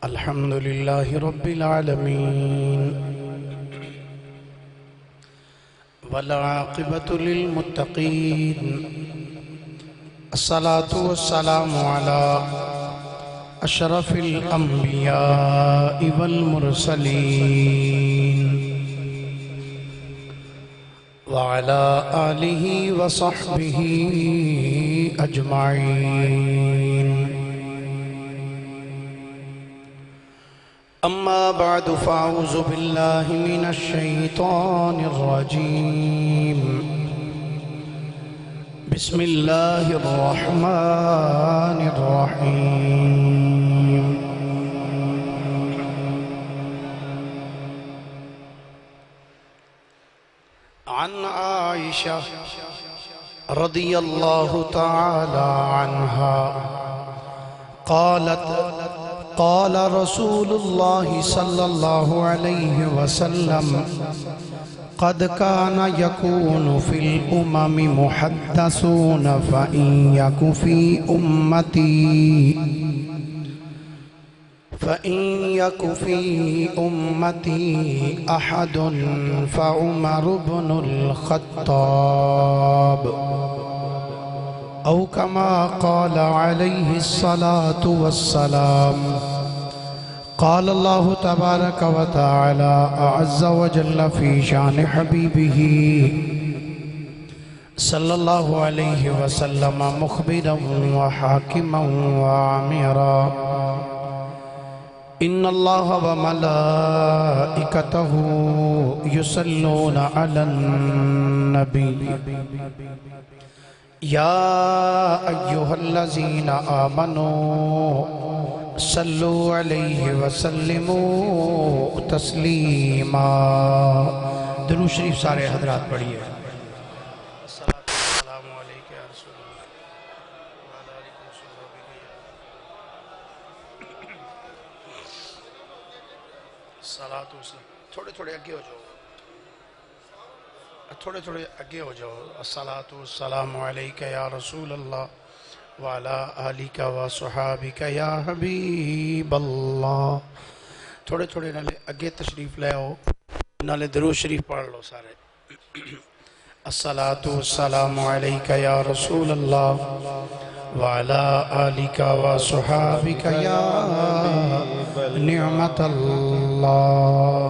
الحمد لله رب العالمين والعاقبة للمتقين الصلاة والسلام على أشرف الأنبياء والمرسلين وعلى آله وصحبه أجمعين. أما بعد فأعوذ بالله من الشيطان الرجيم. بسم الله الرحمن الرحيم. عن عائشة رضي الله تعالى عنها قالت: قال رسول الله صلى الله عليه وسلم: قد كان يكون في الأمم محدثون فإن يك في أمتي أحد فعمر بن الخطاب، أو كما قال عليه الصلاة والسلام. قال الله تبارك وتعالى عز وجل في شان حبيبه صلى الله عليه وسلم مخبرا وحاكما وعامرا: إن الله وملائكته يصلون على النبي يا أيها الذين آمنوا صلوا عليه وسلموا تسلیما. درود شریف سارے حضرات پڑھیے. السلام علیکم یا رسول اللہ وعلی آلہ وصحبہ. صلاۃ و سلام. تھوڑے تھوڑے اگے ہو جاؤ، تھوڑے تھوڑے اگے ہو جاؤ. الصلاۃ والسلام علیک یا رسول اللہ وعلی آلک وصحابک یا حبیب اللہ. تھوڑے تھوڑے نالے اگے تشریف لے آؤ، نالے درود شریف پڑھ لو سارے. الصلاۃ والسلام علیک یا رسول اللہ وعلی آلک وصحابک یا نعمت اللہ.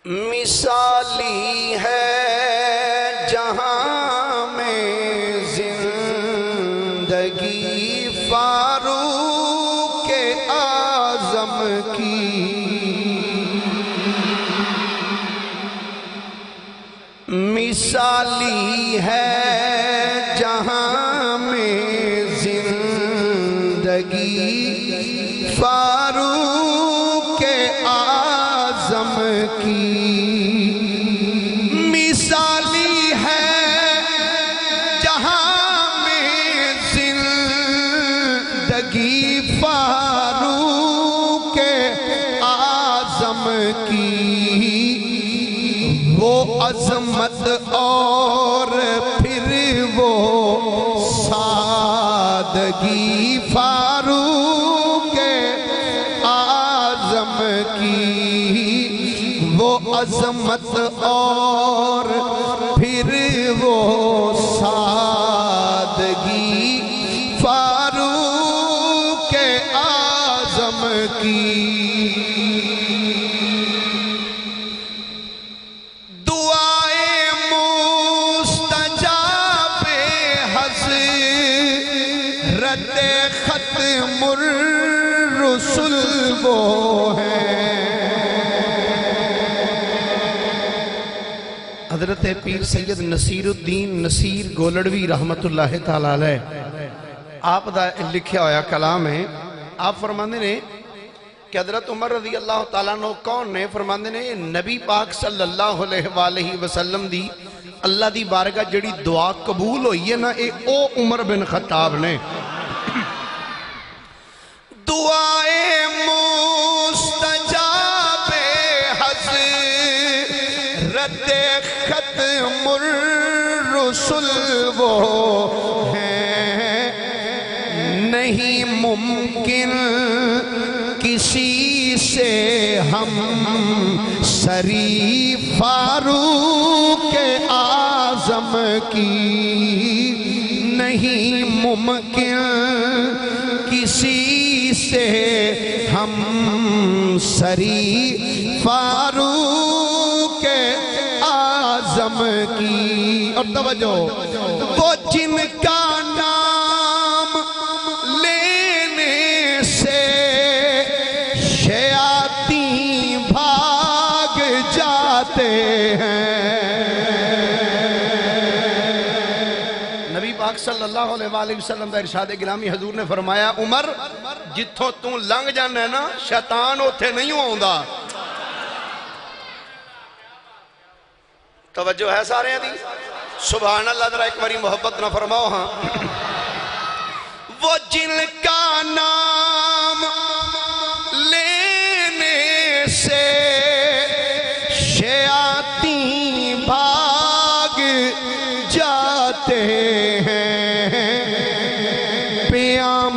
مثالی ہے جہاں میں زندگی فاروق اعظم کی، مثالی ہے جہاں میں زندگی فاروق اعظم کی، مثالی ہے جہاں میں زندگی فاروق اعظم کی. وہ عظمت اور پھر وہ سادگی فاروق اعظم کی، وہ عظمت اور پھر وہ سادگی فاروق اعظم کی. دعائے مستجاب حضرت ختم الرسل وہ ہیں. حضرت پیر سید نصیر الدین نصیر گولڑوی رحمت اللہ تعالیٰ علیہ آپ دا لکھیا ہویا کلام ہے. آپ فرماندے نے کہ حضرت عمر رضی اللہ تعالیٰ عنہ کون نے؟ فرماندے نے نبی پاک صلی اللہ علیہ وآلہ وسلم دی اللہ دی بارگاہ جڑی دعا قبول ہوئی ہے نا، اے او عمر بن خطاب نے. دعائے مستجاب حضرت ختم الرسل وہ ہیں، نہیں ممکن کسی سے ہم سری فاروق اعظم کی، نہیں ممکن کسی سے ہم سری فاروق اعظم کی۔ اور توجہ، وہ جن کا نام لینے سے شیاطین بھاگ جاتے ہیں۔ نبی پاک صلی اللہ علیہ وآلہ وسلم دا ارشاد گرامی حضور نے فرمایا، عمر جتھوں توں لنگ جانا ہے نا شیطان اتھے نہیں ہوندہ۔ توجہ ہے سارے ہیں دی؟ سبحان اللہ، ذرا ایک باری محبت نہ فرماؤ ہاں۔ وہ جن کا نام لینے سے شیاطین بھاگ جاتے ہیں، پیام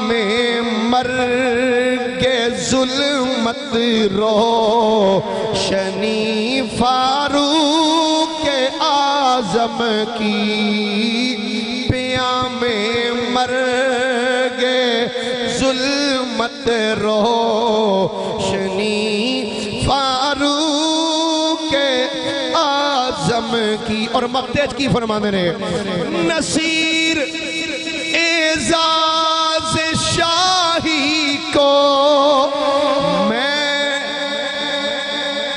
مرگ ظلمت روشنی فاروق اعظم کی، پیام مرگ ظلمت روشنی فاروق اعظم کی۔ اور مقتج کی فرمانے نے، نصیر اعزاز شاہی کو میں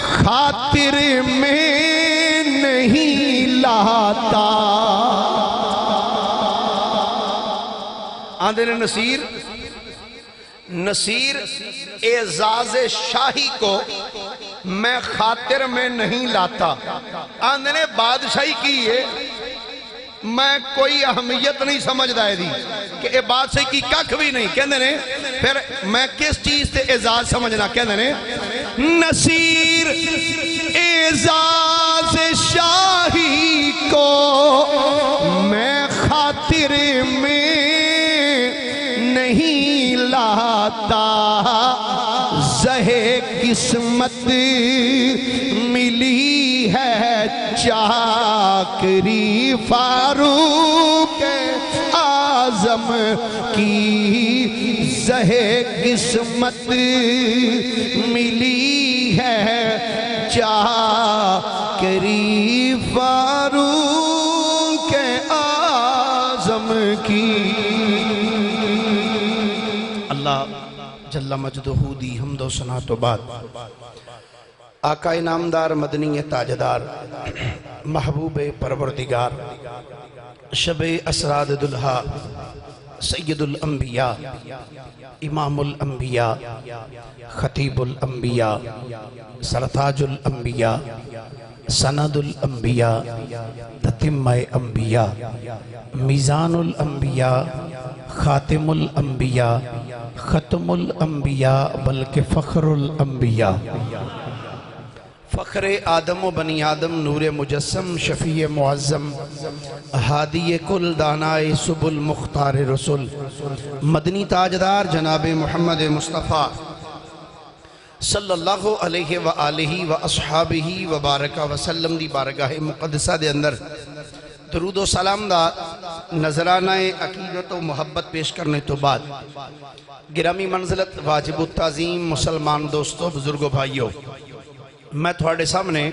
خاطر میں نہیں لاتا۔ آندھے نے نصیر اعزاز شاہی کو میں خاطر میں نہیں لاتا۔ آندھے نے بادشاہی کی ہے میں کوئی اہمیت نہیں سمجھ دائے دی کہ اے بادشاہی کی ککھ بھی نہیں، کہندے نے پھر میں کس چیز تے اعزاز سمجھنا، کہندے نے نصیر اعزاز شاہی کو میں خاطر میں نہیں لاتا، زہے قسمت ملی ہے چاکری فاروق اعظم کی، زہے قسمت ملی ہے چاکری فاروق اعظم کی۔ اللہ جل مجدہ دی حمد و ثنا تو بعد آقا انعامدار مدنی تاجدار محبوب پروردگار شب اسراد دلہا سید الانبیاء امام الانبیاء خطیب الانبیاء سرتاج الانبیاء سند الانبیاء تتمہ انبیاء میزان الانبیاء خاتم الانبیاء ختم الانبیاء بلکہ فخر الانبیاء، فخر آدم و بنی آدم، نور مجسم، شفیع معظم، ہادی کل، دانائے سبل، مختار رسول، مدنی تاجدار جناب محمد مصطفیٰ صلی اللہ علیہ وآلہ واصحابہ وبارک وسلم دی بارگاہ مقدسہ دے اندر درود و سلام دا نظرانہ عقیدت و محبت پیش کرنے تو بعد گرامی منزلت واجب التعظیم مسلمان دوستو بزرگو بھائیو، میں تھوڑے سامنے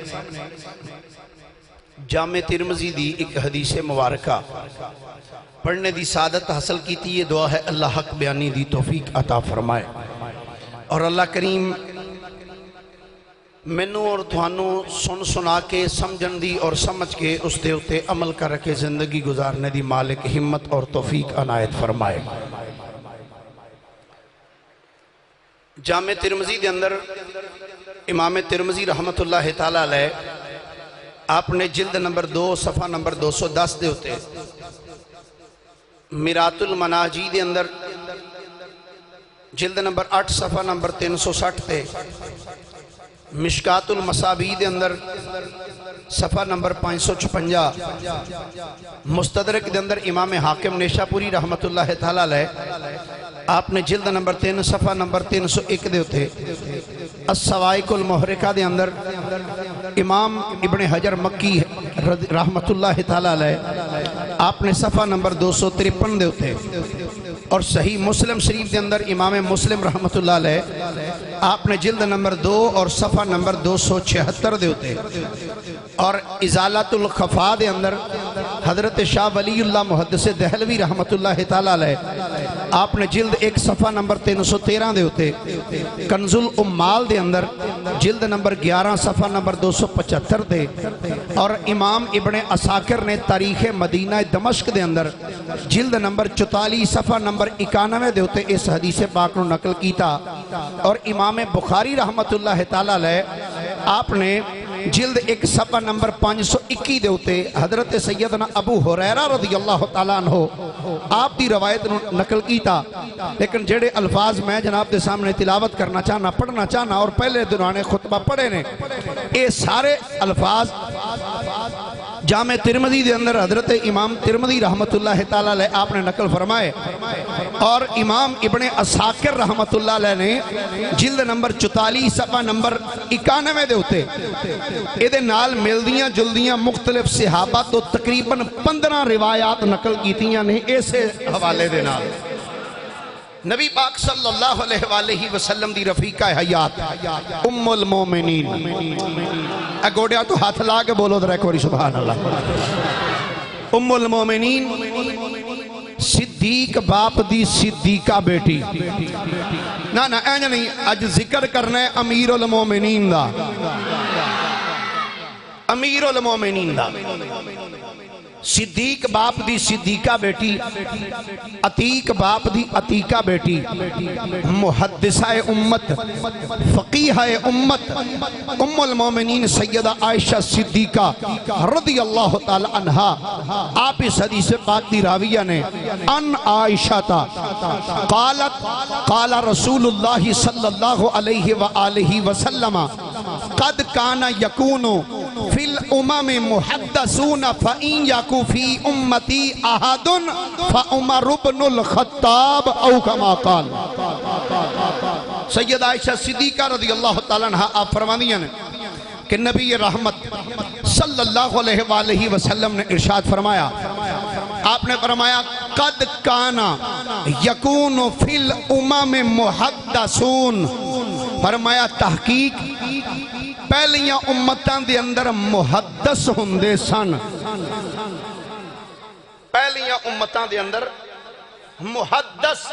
جامع ترمذی دی ایک حدیث مبارکہ پڑھنے دی سعادت حاصل کی تھی۔ یہ دعا ہے اللہ حق بیانی دی توفیق عطا فرمائے، اور اللہ کریم مینوں اور تھانوں سن سنا کے سمجھن دی اور سمجھ کے اس دے اتے عمل کر کے زندگی گزارنے دی مالک ہمت اور توفیق عنایت فرمائے۔ جامع ترمذی دے اندر امام ترمذی رحمت اللہ تعالیٰ علیہ آپ نے جلد نمبر 2 صفحہ نمبر 210 دے ہوتے میرات المناجی دے اندر جلد نمبر 8 صفحہ نمبر 360 تے مشکات المصابی دے اندر صفحہ نمبر 556 مستدرک دے اندر امام حاکم نیشاپوری رحمت اللہ تعالیٰ علیہ آپ نے جلد نمبر 3 صفحہ نمبر 301 دے ہوتے السوائق المحرقہ دے اندر امام ابن حجر مکی رحمت اللہ تعالیٰ علیہ آپ نے صفحہ نمبر 253 دے ہوتے اور صحیح مسلم شریف دے اندر امام مسلم رحمت اللہ علیہ آپ نے جلد نمبر 2 اور صفحہ نمبر 276 دے ہوتے اور ازالت الخفا دے اندر حضرت شاہ ولی اللہ محدث دہلوی رحمت اللہ تعالیٰ علیہ آپ نے جلد 1 صفحہ نمبر 313 دے ہوتے کنز الامال دے اندر جلد نمبر 11 صفحہ نمبر 275 دے اور امام ابن عساکر نے تاریخ مدینہ دمشق دے اندر جلد نمبر 44 صفحہ نمبر 91 دے ہوتے اس حدیث پاک نو نقل کیتا اور امام بخاری رحمت اللہ تعالیٰ علیہ آپ نے جلد 1 صفحہ نمبر 521 دے ہوتے حضرت سیدنا ابو ہریرہ رضی اللہ تعالیٰ عنہ آپ دی روایت نقل کیتا لیکن جڑے الفاظ میں جناب دے سامنے تلاوت کرنا چاہنا پڑھنا چاہنا اور پہلے دنانے خطبہ پڑھے نے اے سارے الفاظ جامع ترمذی دے اندر حضرت امام ترمذی رحمت اللہ تعالیٰ علیہ آپ نے نقل فرمائے اور امام ابن عساکر رحمت اللہ علیہ نے جلد نمبر 44 صفحہ نمبر 91 دے ہوتے ایدے نال ملدیاں جلدیاں مختلف صحابہ تو تقریباً 15 روایات نقل کیتیاں نے ایسے حوالے دے نال نبی پاک صلی اللہ علیہ وآلہ وسلم دی رفیقہ حیات ام المومنین گوڑیا تو ہاتھ لا کے بولو در ایک وری سبحان اللہ ام المومنین صدیق باپ دی صدیقہ بیٹی نا اینجا نہیں اج ذکر کرنا ہے امیر المومنین دا امیر المومنین دا صدیق باپ دی صدیقہ بیٹی عتیق باپ دی عتیقہ بیٹی محدثہ امت فقیہ امت ام المومنین سیدہ عائشہ صدیقہ رضی اللہ تعالی عنہا آپ اس حدیث پاک دی راویہ نے ان عائشہ تا قالت قال رسول اللہ صلی اللہ علیہ وآلہ وسلم قد کان یکونو فی الامم محدثون فإن یکو فی امتی احد فعمر بن الخطاب او کما قال سید عائشہ صدیقہ رضی اللہ تعالیٰ عنہ آپ فرمانیاں نے کہ نبی رحمت صلی اللہ علیہ وآلہ وسلم نے ارشاد فرمایا آپ نے فرمایا قد کانا یکون فی الامم محدثون فرمایا تحقیق پہلیاں امتاں دے اندر محدث ہوندے سن پہلیاں امتاں دے اندر محدث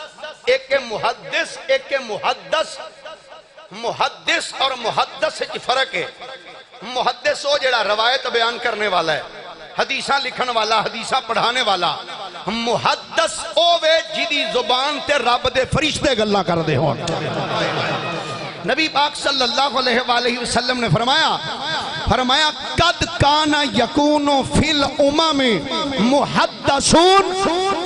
ایک محدث ایک محدث محدث اور محدث کی فرق ہے محدث ہو جڑا روایت بیان کرنے والا ہے حدیثاں لکھن والا حدیثاں پڑھانے والا محدث اوے جیدی زبان تے رب دے فرشتے گلاں کر دے ہون نبی پاک صلی اللہ علیہ وآلہ وسلم نے فرمایا قد کان یکون فی الامم محدثون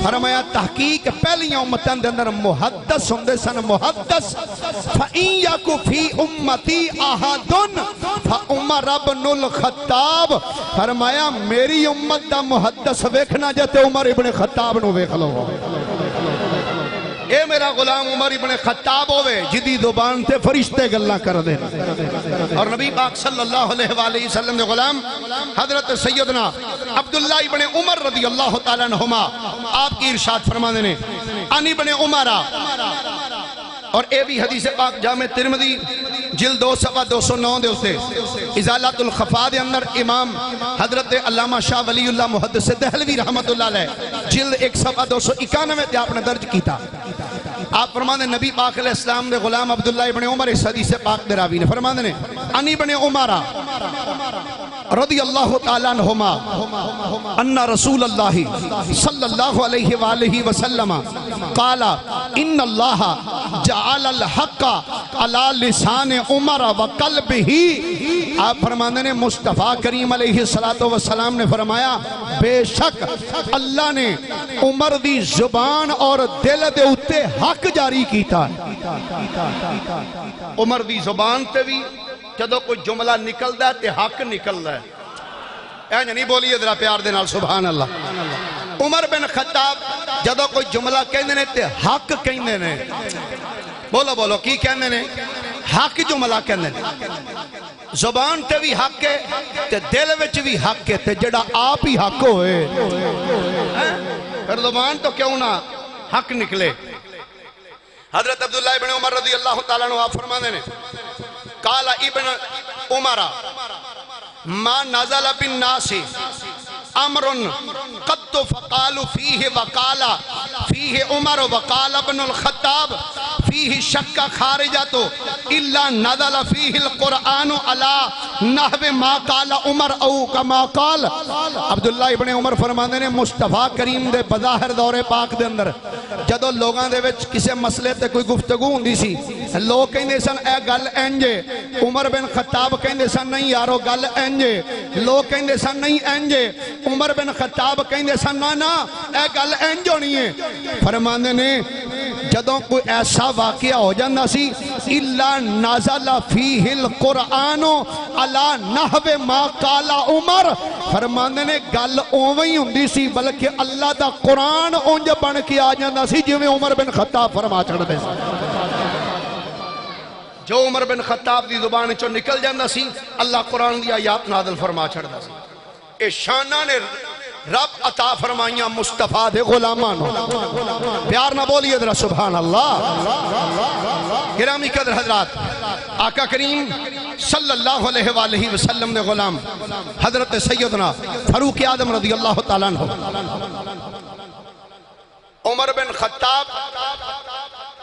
فرمایا تحقیق پہلیاں امتان دے اندر محدث ہوندے سن محدث فَإِن یَکُ فِی امتی احدن فَعمر بن الخطاب فرمایا میری امت دا محدث ویکھنا جاتے عمر ابن خطاب نو ویکھ لو اے میرا غلام عمر ابن خطاب ہوئے جدی زبان تے فرشتے گلہ کر دیں اور نبی پاک صلی اللہ علیہ وآلہ وسلم نے غلام حضرت سیدنا عبداللہ ابن عمر رضی اللہ تعالیٰ عنہما آپ کی ارشاد فرما دینے ان ابن عمرہ اور اے بھی حدیث پاک جامع ترمذی جلد 2 صفحہ 209 دے اسے ازالت الخفا دے اندر امام حضرت علامہ شاہ ولی اللہ محدث دہلوی رحمت اللہ علیہ جلد 1 صفحہ 291 تے آپ نے درج کیتا آپ فرمانے نبی پاک علیہ السلام دے غلام عبداللہ ابن عمر اس حدیث پاک دے راوی نے فرمانے ان ابن عمرہ رضی اللہ تعالیٰ عنہما ان رسول اللہ صلی اللہ علیہ وآلہ وسلم قال ان اللہ جعل الحق علی لسان عمر وقلبہ آپ فرمانے نے مصطفیٰ کریم علیہ السلام نے فرمایا بے شک اللہ نے عمر دی زبان اور دل دے اتے حق جاری کیتا ہے عمر دی زبان تے بھی جدو کوئی جملہ نکل دا ہے تے حق نکل دا ہے اینج نہیں بولیے ذرا پیار دے نال سبحان اللہ. عمر بن خطاب جدو کوئی جملہ کہندے نے تے حق کہندے نے. بولو بولو کی کہندے نے؟ حق جملہ کہندے نے. زبان تے بھی حق ہے تے دل وچ بھی حق ہے تے جڑا آپ ہی حق ہوئے پھر زبان تو کیوں نہ حق نکلے. حضرت عبداللہ ابن عمر رضی اللہ تعالیٰ عنہ آپ فرمانے نے قال ابن عمر ما نزل بالناس امر قد فقالوا فيه وقال فيه عمر وقال ابن الخطاب فيه شك خارجة الا نزل فيه القرآن على نحو ما قال عمر او كما قال. عبداللہ ابن عمر فرماندے نے مصطفیٰ کریم دے بظاہر دور پاک دے اندر جدو لوگاں دے وچ کسے مسئلے تے کوئی گفتگو ہوندی سی لوگ کہندے سن اے گل انجے. عمر بن خطاب کہندے سن نہیں یارو گل انجے. لوگ کہندے سن نہیں انجے. عمر بن خطاب کہندے سن نا اے گل انج ہونی ہے. فرماندے نے جدوں کوئی ایسا واقعہ ہو جاندہ سی الا نازل فیہ القرآن علی نحو ما قال عمر. فرماندے نے گل اوویں ہوندی سی بلکہ اللہ دا قرآن اونج بن کے آ جاندہ سی جویں عمر بن خطاب فرما چھڑدے سی. جو عمر بن خطاب دی زبان چو نکل جاندہ سی اللہ قرآن دی آیات نازل فرما چھڑدہ سی. اے شانہ نے رب عطا فرمائیاں مصطفیٰ دے غلامان پیار نہ بولیے ذرا سبحان اللہ. گرامی قدر حضرات آقا کریم صلی اللہ علیہ وآلہ وسلم نے غلام حضرت سیدنا فاروق اعظم رضی اللہ تعالیٰ عنہ عمر بن خطاب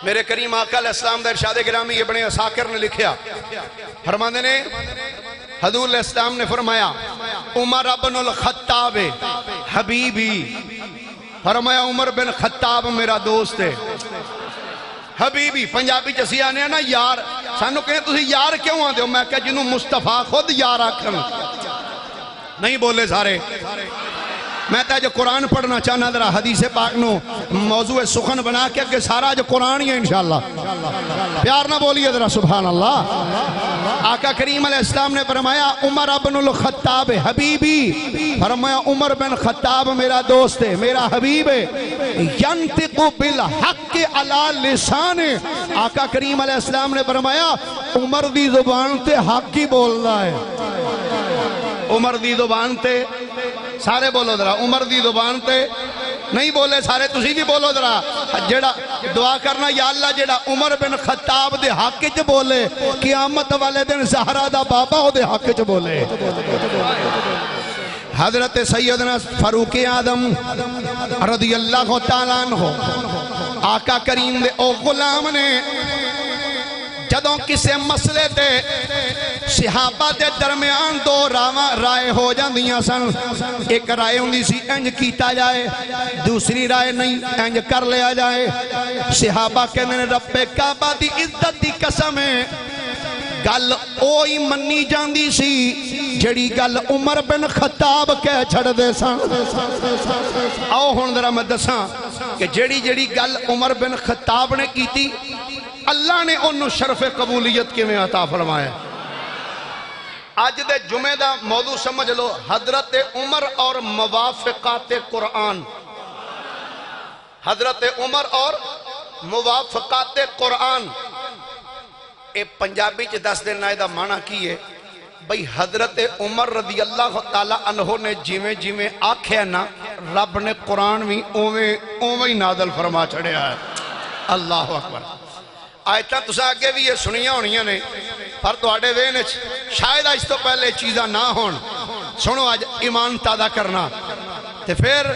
میرے کریم آقا علیہ السلام دا ارشاد گرامی ابن عساکر نے لکھیا فرماندے نے حضور علیہ السلام نے فرمایا عمر بن الخطاب حبیبی. فرمایا عمر بن خطاب میرا دوست ہے. حبیبی پنجابی چسی آنے ہیں نا یار سانو کہیں تسی یار کیوں آن دے میں کہا جنہوں مصطفیٰ خود یار آکھن نہیں بولے سارے. میں تا جو قرآن پڑھنا چاہنا درہ حدیث پاک نو موضوع سخن بنا کے کہ سارا جو قرآن ہی ہے انشاءاللہ. پیار نہ بولیے درہ سبحان اللہ. آقا کریم علیہ السلام نے فرمایا عمر بن الخطاب حبیبی. فرمایا عمر بن خطاب میرا دوست ہے میرا حبیب ہے. ینطق بالحق علی لسان. آقا کریم علیہ السلام نے فرمایا عمر دی زبان تے حق ہی بول رہا ہے. عمر دی زبان تے سارے بولو ذرا عمر دی زبان تے نہیں بولے سارے تسی بھی بولو ذرا جڑا دعا کرنا یا اللہ جڑا عمر بن خطاب دے حق چ بولے قیامت والے دن زہرا دا بابا او دے حق چ بولے. حضرت سیدنا فاروق اعظم رضی اللہ تعالیٰ عنہ آقا کریم دے او غلام نے جدوں کسے مسئلے تے صحابہ دے درمیان دو رائے ہو جاندیاں سن. ایک رائے ہوندی سی انج کیتا جائے دوسری رائے نہیں انج کر لیا جائے. صحابہ کہنے نے رب کعبہ دی عزت دی قسم ہے گل اوہی منی جاندی سی جڑی گل عمر بن خطاب کہہ چھڑ دے سن. آؤ ہون ذرا میں دساں کہ جڑی گل عمر بن خطاب نے کی تھی اللہ نے انہوں شرف قبولیت کے میں عطا فرمایا. آج دے جمعہ دا موضوع سمجھ لو حضرت عمر اور موافقات قرآن. حضرت عمر اور موافقات قرآن. اے پنجابی چ دس دن آئے دا معنی کی ہے بھئی حضرت عمر رضی اللہ تعالیٰ عنہ نے جیویں جیویں آکھیا نا رب نے قرآن بھی اویں نازل فرما چھڑیا ہے. اللہ اکبر. آیتاں تسا آگے بھی یہ سنیاں ہونیاں نے پر تو آڑے وینچ شاید آج تو پہلے چیزاں نہ ہون. سنو آج ایمان تازہ کرنا تے پھر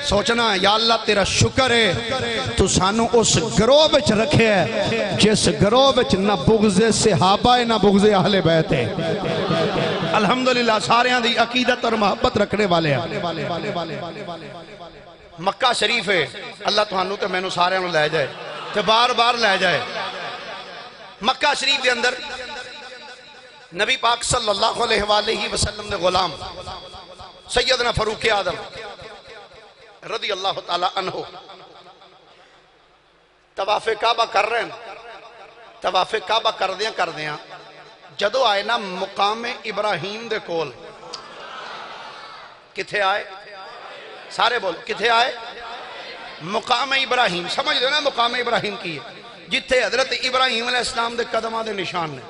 سوچنا یا اللہ تیرا شکر ہے تو سانو اس گروہ بچ رکھے ہے جس گروہ بچ نہ بغض صحابہ ہے نہ بغض اہل بیت ہے. الحمدللہ سارے دی عقیدت اور محبت رکھنے والے ہیں. مکہ شریف ہے اللہ تمہانوں تے میں نو سارے نو لے جائے تے بار بار لے جائے. مکہ شریف دے اندر نبی پاک صلی اللہ علیہ وآلہ وسلم نے غلام سیدنا فاروق اعظم رضی اللہ تعالی عنہ طواف کعبہ کر رہے ہیں. طواف کعبہ کر دیاں جدو آئے نا مقام ابراہیم دے کول کتھے آئے؟ سارے بولو کتھے آئے؟ مقام ابراہیم. سمجھ دو نا مقام ابراہیم کی ہے جتھے حضرت ابراہیم علیہ السلام دے قدماں دے نشان نے.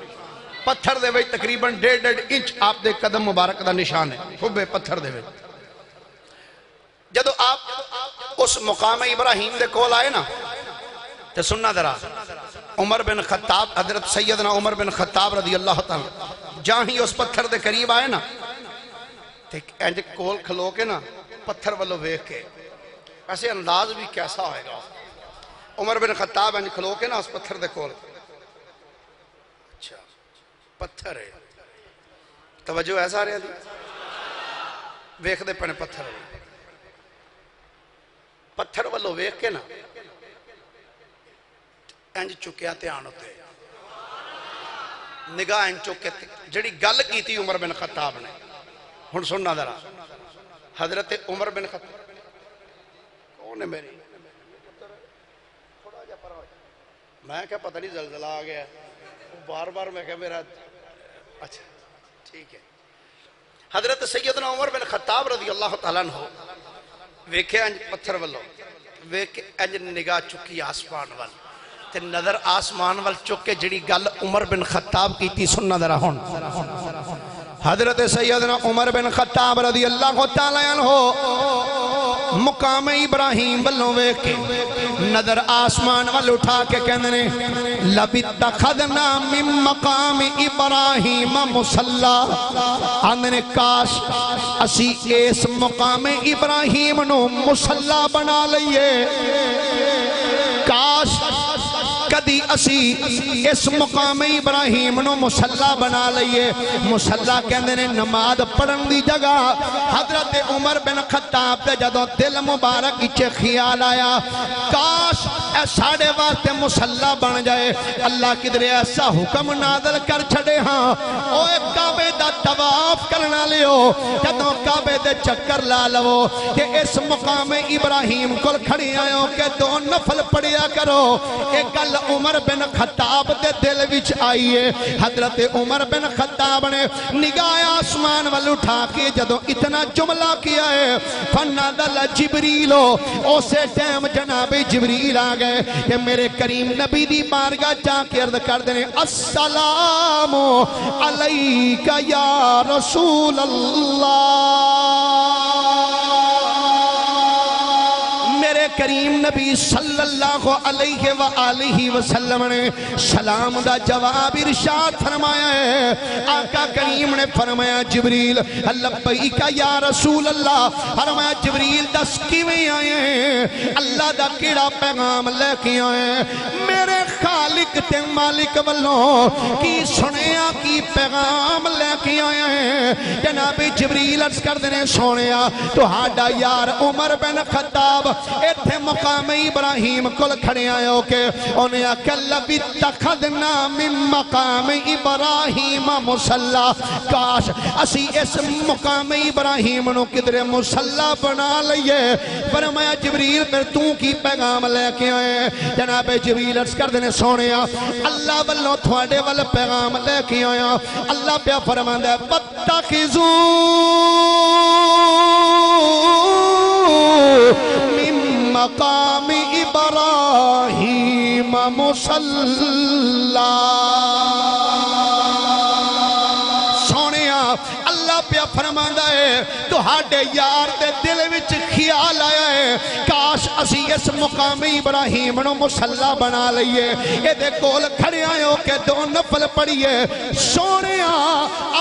پتھر دے وچ تقریباً 1.5 انچ آپ دے قدم مبارک دا نشان ہے حبے پتھر دے وچ. جدو آپ اس مقام ابراہیم دے کول آئے نا تے سننا ذرا عمر بن خطاب حضرت سیدنا عمر بن خطاب رضی اللہ تعالیٰ جہاں ہی اس پتھر دے قریب آئے نا تے انج کول کھلو کے نا پتھر والو ویکھ کے ایسے انداز بھی کیسا ہوئے گا. عمر بن خطاب انج کھلو کے نا اس پتھر دے کول اچھا پتھر ہے توجہ ایسا رہا دی ویکھ دے پنے پتھر پتھر والو ویکھ کے نا انج چکیا دھیان ہوتے نگاہ انج چکے جڑی گل کی تھی عمر بن خطاب نے. ہن سننا ذرا حضرت عمر بن خطاب کون ہے میری میں کیا پتہ نہیں زلزلہ آ گیا بار بار میں کہا میرا اچھا ٹھیک ہے. حضرت سیدنا عمر بن خطاب رضی اللہ تعالیٰ عنہ ویکھے انج پتھر والو ویکھے انج نگاہ چکی آسمان وال تے نظر آسمان وال چکے جڑی گل عمر بن خطاب کی تھی سننا ذرا ہون. حضرت سیدنا عمر بن خطاب رضی اللہ تعالیٰ عنہ مقام ابراہیم والوں ویکھ کے نظر آسمان وال اٹھا کے کہندے لَبِتَّخَذْنَا مِن مَقَامِ ابراہیم مُصَلَّى آندے کاش اسی اس مقام ابراہیم نو مصلی بنا لئیے. کاش کدی اسی اس مقام ابراہیم نو مصلی بنا لئیے. مصلی کہندے نے نماز پڑھن دی جگہ. حضرت عمر بن خطاب دے جدوں دل مبارک وچ خیال آیا کاش اے ساڑے واسطے مصلی بن جائے. اللہ کدھر ایسا حکم نازل کر چھڑے ہاں اوے کعبے دا طواف کرنا لیو جدوں کعبے دے چکر لا لو کہ اس مقام ابراہیم کول کھڑی آئے کہ 2 نفل پڑھیا کرو. ایک گل عمر بن خطاب دے دل وچ آئیے. حضرت عمر بن خطاب نے نگاہ آسمان وال اٹھا کے جدوں اتنا جملہ کیا ہے فنادل جبریل اسے ٹائم جناب جبریل آ گئے کہ میرے کریم نبی دی بارگاہ جا کے عرض کر دینے السلام علیکہ یا رسول اللہ. میرے کریم نبی صلی اللہ علیہ وآلہ وسلم نے سلام دا جواب ارشاد فرمایا ہے. آقا کریم نے فرمایا جبریل لبیک یا رسول اللہ. فرمایا جبریل دس کیویں آئے ہیں اللہ دا کیڑا پیغام لے کے آئے ہیں میرے خالق تے مالک والوں کی سنیا کی پیغام لے کے آئے ہیں. جناب جبریل عرض کر دینے سونیا تو ہاڈا یار عمر بن خطاب ایتھے مقام ابراہیم کل کھڑے آئے ہو کے انہیں اکل بِتَّخَذْنَا مِن مقام ابراہیم مصلی. کاش اسی اس مقام ابراہیم نو کدھر مصلی بنا لئیے. فرمایا جبریل پھر تو کی پیغام لے کے آئے. جناب جبریل عرض کر دینے سونیا اللہ والوں تھوڑے وال پیغام لے کے آیا. اللہ پہ فرماندہ ہے وَاتَّخِذُوا مِن مقام ابراہیم مصلی. سونیا اللہ پہ فرماندہ ہے تو ہاڈے یار دے دل وچ خیال آیا ہے کاش اسی اس مقام ابراہیم نو مصلی بنا لئیے. اے دے کول کھڑے آئے ہو کہ 2 نفل پڑھیے. سونیا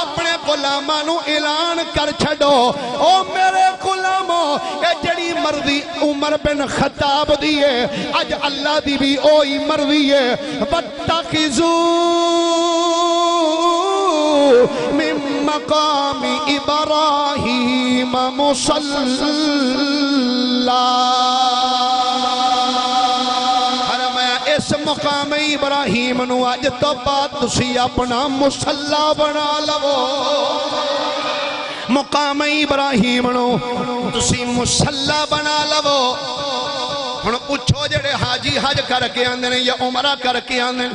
اپنے غلاماں نو اعلان کر چھڑو او میرے غلاموں اے جڑی مرضی عمر بن خطاب دیئے اج اللہ دی بھی اوہی مرضی ہے. وَاتَّخِذُوا مِن مقام ابراہیم مصلی. فرمایا اس مقام ابراہیم نو اج تو بعد تسی اپنا مصلی بنا لو. مقام ابراہیم نو تسی مصلی بنا لو. ہن پوچھو جڑے حاجی حج کر کے آندے نے یا عمرہ کر کے آندے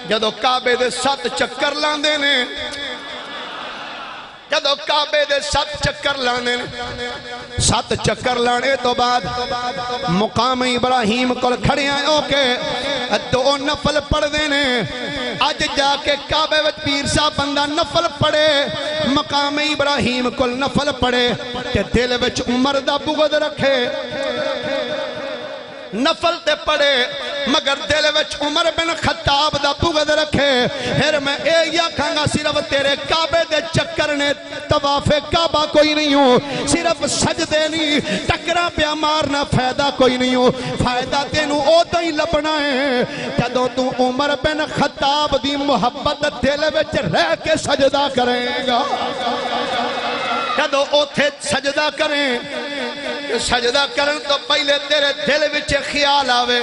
جدو کعبے دے 7 چکر لاندے نے جدو کعبے دے 7 چکر لانے 7 چکر لانے تو بعد مقام ابراہیم کل کھڑے آئے اوکے 2 نفل پڑھ دینے آج جا کے کعبے وچ پیر صاحب بندہ نفل پڑھے مقام ابراہیم کل نفل پڑھے تے دل وچ عمر دا بغض رکھے نفل تے پڑھے مگر دل وچ عمر بن خطاب دا بغض رکھے پھر میں اے یا کھانگا صرف تیرے کعبے دے چکر نے طواف کعبہ کوئی نہیں ہوں صرف سجدے نہیں ٹکرا پیا مارنا فائدہ کوئی نہیں ہوں فائدہ تینوں او تو ہی لبنا ہے جدوں تو عمر بن خطاب دی محبت دل وچ رہ کے سجدہ کریں گا جدوں اوتھے سجدہ کریں سجدہ کرن تو پہلے تیرے دل وچ خیال آوے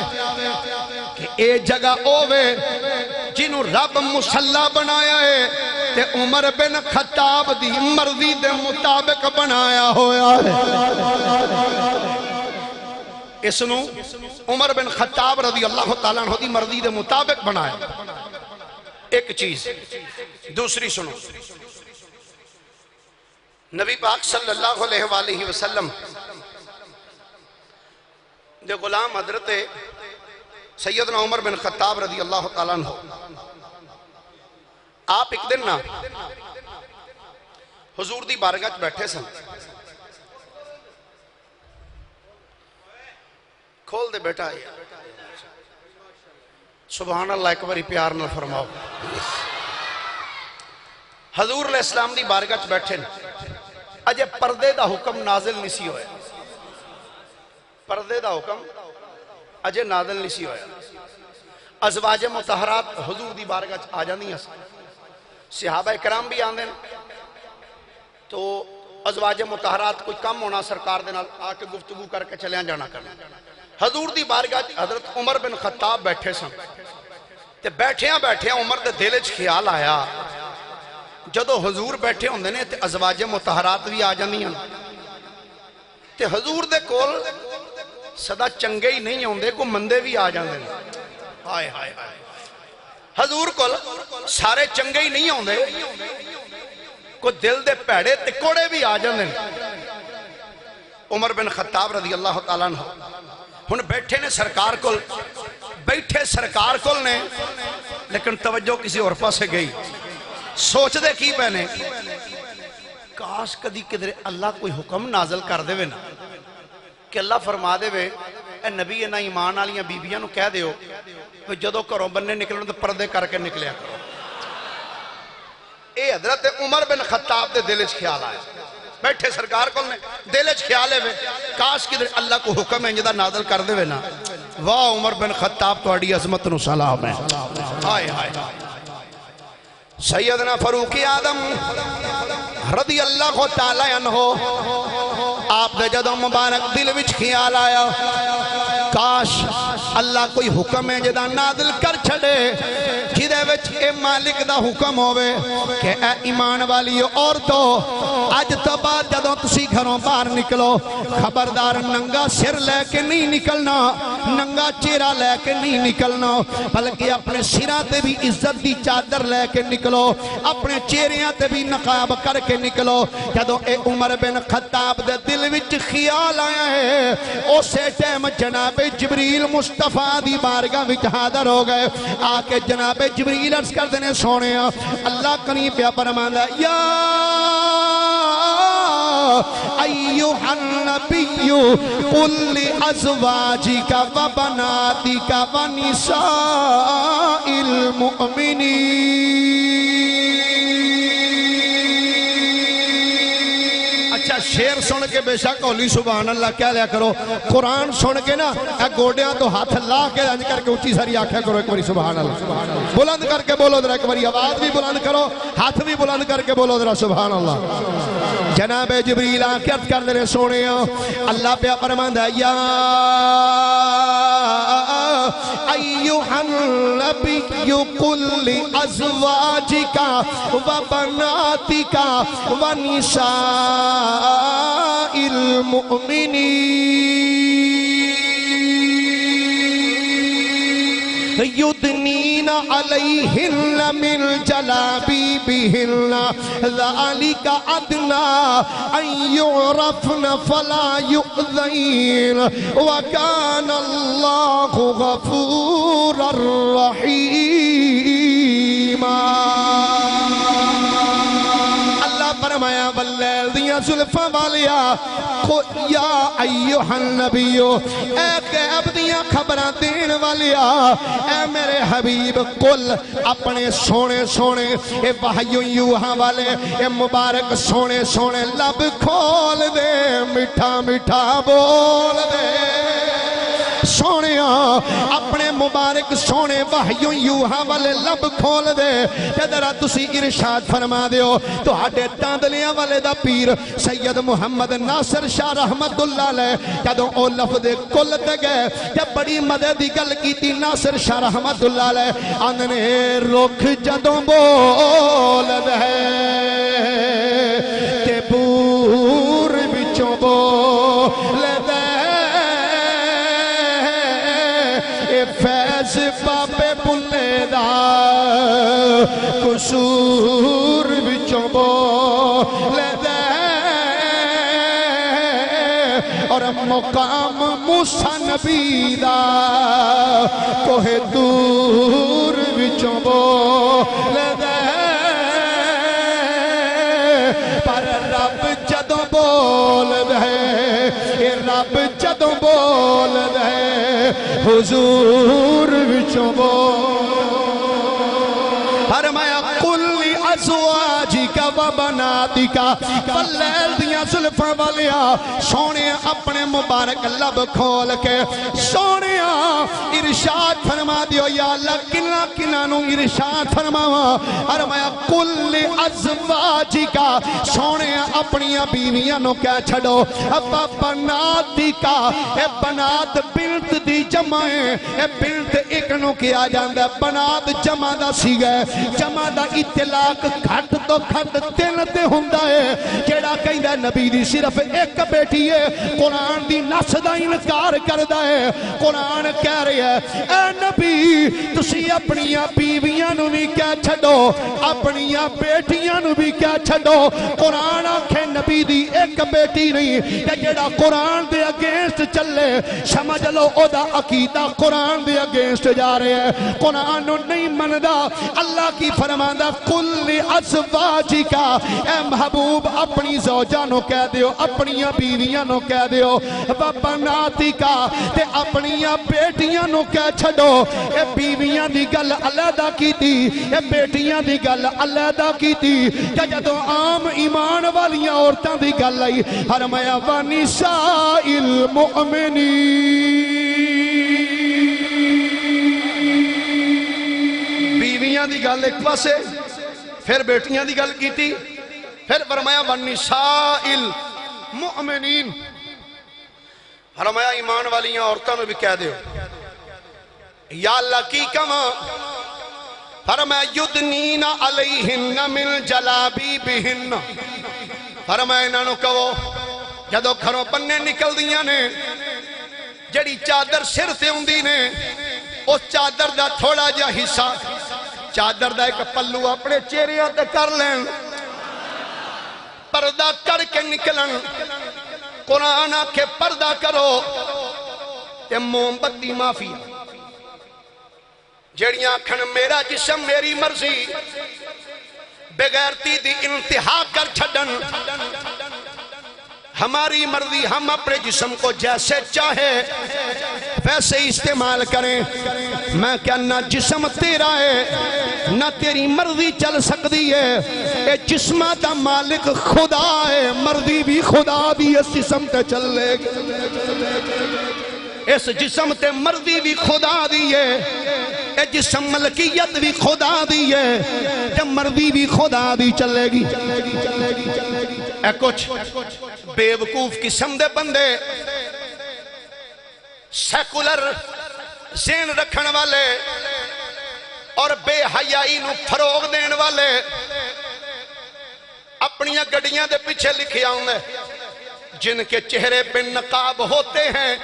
کہ اے جگہ اوے جنہوں رب مصلی بنایا ہے تے عمر بن خطاب دی مرضی دے مطابق بنایا ہویا ہے اسنو عمر بن خطاب رضی اللہ تعالیٰ عنہ دی مرضی دے مطابق بنایا ایک چیز دوسری سنو نبی پاک صلی اللہ علیہ وآلہ وسلم دے غلام حضرت سیدنا عمر بن خطاب رضی اللہ تعالیٰ عنہ آپ ایک دن نا حضور دی بارگاہ بیٹھے سن کھول دے بیٹا سبحان اللہ ایک باری پیار نہ فرماؤ حضور علیہ السلام دی بارگاہ بیٹھے اجے پردے دا حکم نازل نہیں سی ہویا پردے دا حکم اجے نازل نہیں سی ہویا ازواج مطہرات حضور دی بارگاہ آ جاندی ہیں صحابہ کرام بھی آندے تو ازواج مطہرات کوئی کم ہونا سرکار دے نال آ کے گفتگو کر کے چلیاں جانا کرنا حضور دی بارگاہ حضرت عمر بن خطاب بیٹھے سن تے بیٹھیاں عمر دے دل وچ خیال آیا جدو حضور بیٹھے ہوندے نے تے ازواج مطہرات بھی آ جاندیاں تے حضور دے کول صدا چنگے ہی نہیں ہوندے کو مندے بھی آ جاندے ہائے ہائے ہائے حضور کول سارے چنگے ہی نہیں ہوندے کو دل دے پیڑے تے کوڑے بھی آ جاندے عمر بن خطاب رضی اللہ تعالیٰ عنہ ہن بیٹھے نے سرکار کول بیٹھے سرکار کول نے لیکن توجہ کسی اور پاسے گئی سوچ دے کی پہنے کاش کدی کدھر اللہ کوئی حکم نازل کر دے وے نا کہ اللہ فرما دے وے اے نبی نا ایمان آلیاں بیبیاں نو کہہ دیو کہ جدو کرو بننے نکلنے تو پردے کر کے نکلیا کرو اے حضرت عمر بن خطاب دے دلچ خیال آئے بیٹھے سرکار کو نے دلچ خیال ہے وے کاش کدھر اللہ کو حکم ہے جدہ نازل کر دے وے نا واہ عمر بن خطاب تو اڑی عظمت نو سلام ہے ہائے ہائے سیدنا فاروق اعظم رضی اللہ تعالی عنہ آپ دے جدو مبارک دل وچ خیال آیا کاش اللہ کوئی حکم ہے جدا نازل کر چھڑے جدے وچ اے مالک دا حکم ہوئے کہ اے ایمان والی عورتوں آج تو بعد جدو تسی گھروں باہر نکلو خبردار ننگا سر لے کے نہیں نکلنا ننگا چہرہ لے کے نہیں نکلنا بلکہ اپنے سراتے بھی عزت دی چادر لے کے نکلو اپنے چہریاں تے بھی نقاب کر کے نکلو جدو اے عمر بن خطاب دے دل وچ خیال آیا ہے اسے ٹائم جناب جبریل مصطفیٰ دی بارگاہ وچ حاضر ہو گئے آکے جناب جبریل عرض کر دینے سونے اللہ قریب پیا فرماندا یا ایوہ النبی قل لازواجک و بناتک و نساء المؤمنین اچھا شیر سن کے بے شک اولی سبحان اللہ کیا لیا کرو قرآن سن کے نا اے گوڑیاں تو ہاتھ لا کے رنج کر کے اچھی ساری آنکھیں کرو ایک باری سبحان اللہ بلند کر کے بولو ذرا ایک باری آواز بھی بلند کرو ہاتھ بھی بلند کر کے بولو ذرا سبحان اللہ جناب جبریل آنکھت کر دینے سونے اللہ پہ فرماندا یا ایوہ النبی قل لازواجک و بناتک و نساء المؤمنین یدنین علیہن من جلابیبہن ذالک ادنی ان یعرفن فلا یؤذین وکان اللہ غفورا رحیما۔ اللہ فرمایا واللیل دیاں زلفاں والیا یا ایوہ النبیو، اے غیب دیاں خبراں دین والیا، اے میرے حبیب قل اپنے سونے سونے اے وحیوں یوہاں والے اے مبارک سونے سونے لب کھول دے، میٹھا میٹھا بول دے سونے اپنے مبارک سونے وحیوں یوہاں والے لب کھول دے کہ ذرا تسی ارشاد فرما دیو تو ہاڈے تاندلیاں والے دا پیر سید محمد ناصر شاہ رحمت اللہ علیہ جدوں او لفظ کل تے گئے کہ بڑی مدد دی گل کیتی ناصر شاہ رحمت اللہ علیہ آندنے رکھ جدوں بول دے کہ بور وچوں بول دے فیض پاپے بلے دا قصور وچوں بولے دے اور مقام موسیٰ نبی دا کوہ دور وچوں بولے دے پر رب جدوں بول دے رب جدوں بول دے حضور وچوں فرمایا قل ازواجک و بناتک واللیل دیاں زلفاں والیا سونے اپنے مبارک لب کھول کے سونے ارشاد فرما دیو یا اللہ کنہ کنہ نو ارشاد فرماوا فرمایا قل ازواجک سونے اپنی بیویاں نو کہہ چھڑو و بناتک اے بنات بنت دی جمع ہے اے بنت ایک نو کیا جاندہ بنات جمع دا سی گئے جمع دا اطلاق گھٹ تو گھٹ تین تے ہندہ ہے جیڑا کہیں دا نبی دی صرف ایک بیٹی ہے قرآن دی نس دا انکار کردہ ہے قرآن کہہ رہی ہے اے نبی تسی اپنیاں بیویاں نو بھی کیا چھڑو اپنیاں بیٹیاں نو بھی کیا چھڑو قرآن آنکھیں نبی دی ایک بیٹی نہیں کہ جیڑا قرآن دے اگینسٹ چلے سمجھ لو او دا عقیدہ قرآن دے اگینسٹ جا رہے ہیں قرآن نو نہیں مندہ اللہ کی فرماندہ کل ازواجک اے محبوب اپنی زوجانوں کہہ دیو اپنیاں بیویانوں کہہ دیو بناتک تے اپنیاں بیٹیانوں کہہ چھڑو اے بیویاں دی گل علیحدہ کی تھی اے بیٹیاں دی گل علیحدہ کی تھی کہ جدوں عام ایمان والیاں عورتاں دی گل آئی فرمایا وَنِسَاءِ الْمُؤْمِنِينَ بیویاں دی گل ایک پاسے پھر بیٹیاں دی گل کیتی پھر فرمایا وَالنِّسَاءِ الْمُؤْمِنِينَ فرمایا ایمان والیاں عورتوں نے بھی کہہ دیو یا اللہ کی کما فرمایا یدنین علیہن من جلابیبہن فرمایا انہوں کہو جدو گھروں پنے نکل دیاں نے جڑی چادر سر سے ہوندی نے اس چادر دا تھوڑا جا حصہ چادر دا ایک پلو اپنے چہرے تے کر لیں پردہ کر کے نکلن قرآن کے پردہ کرو تے موم بتی معافی جڑیاں کھن میرا جسم میری مرضی بغیرتی دی انتہا کر چھڑن ہماری مرضی ہم اپنے جسم کو جیسے چاہے ویسے استعمال کریں میں کیا نہ جسم تیرا ہے نہ تیری مرضی چل سکتی ہے اے جسمہ دا مالک خدا ہے مرضی بھی خدا دی اس جسم تے چل لے اس جسم تے مرضی بھی خدا دی ہے اے جسم ملکیت بھی خدا دی ہے تے مرضی بھی خدا دی چلے گی اے کچھ بے وقوف قسم دے بندے سیکولر ذہن رکھن والے اور بے حیائی نو فروغ دین والے اپنی گڑیاں دے پیچھے لکھے آؤں گے جن کے چہرے پہ نقاب ہوتے ہیں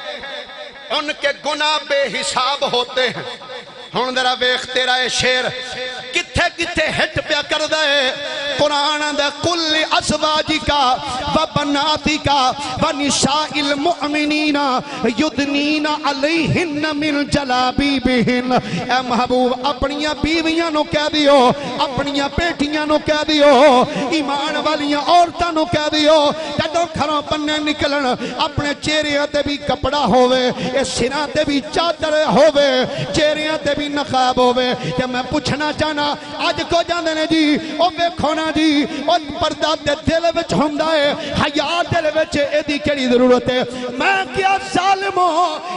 ان کے گناہ بے حساب ہوتے ہیں ہن ذرا ویکھ تیرا اے شیر کتھے کتھے ہٹ پیا کردا ہے قرآن دے کل ازواجکا و بناتکا و نساء المؤمنین یدنین علیہن من جلابیبہن اے محبوب اپنیاں بیویاں نو کہہ دیو اپنیاں بیٹیاں نو کہہ دیو ایمان والیاں عورتاں نو کہہ دیو جدوں گھروں بننے نکلن اپنے چہرے تے بھی کپڑا ہووے اے سراں تے بھی چادر ہووے چہرے تے بھی نقاب ہووے تے میں پوچھنا چاہنا اج کو جاندے نے جی او ویکھو نا جی او پردہ تے دل وچ ہوندا ہے حیا دل وچ ایدی کیڑی ضرورت ہے میں کیا ظالمو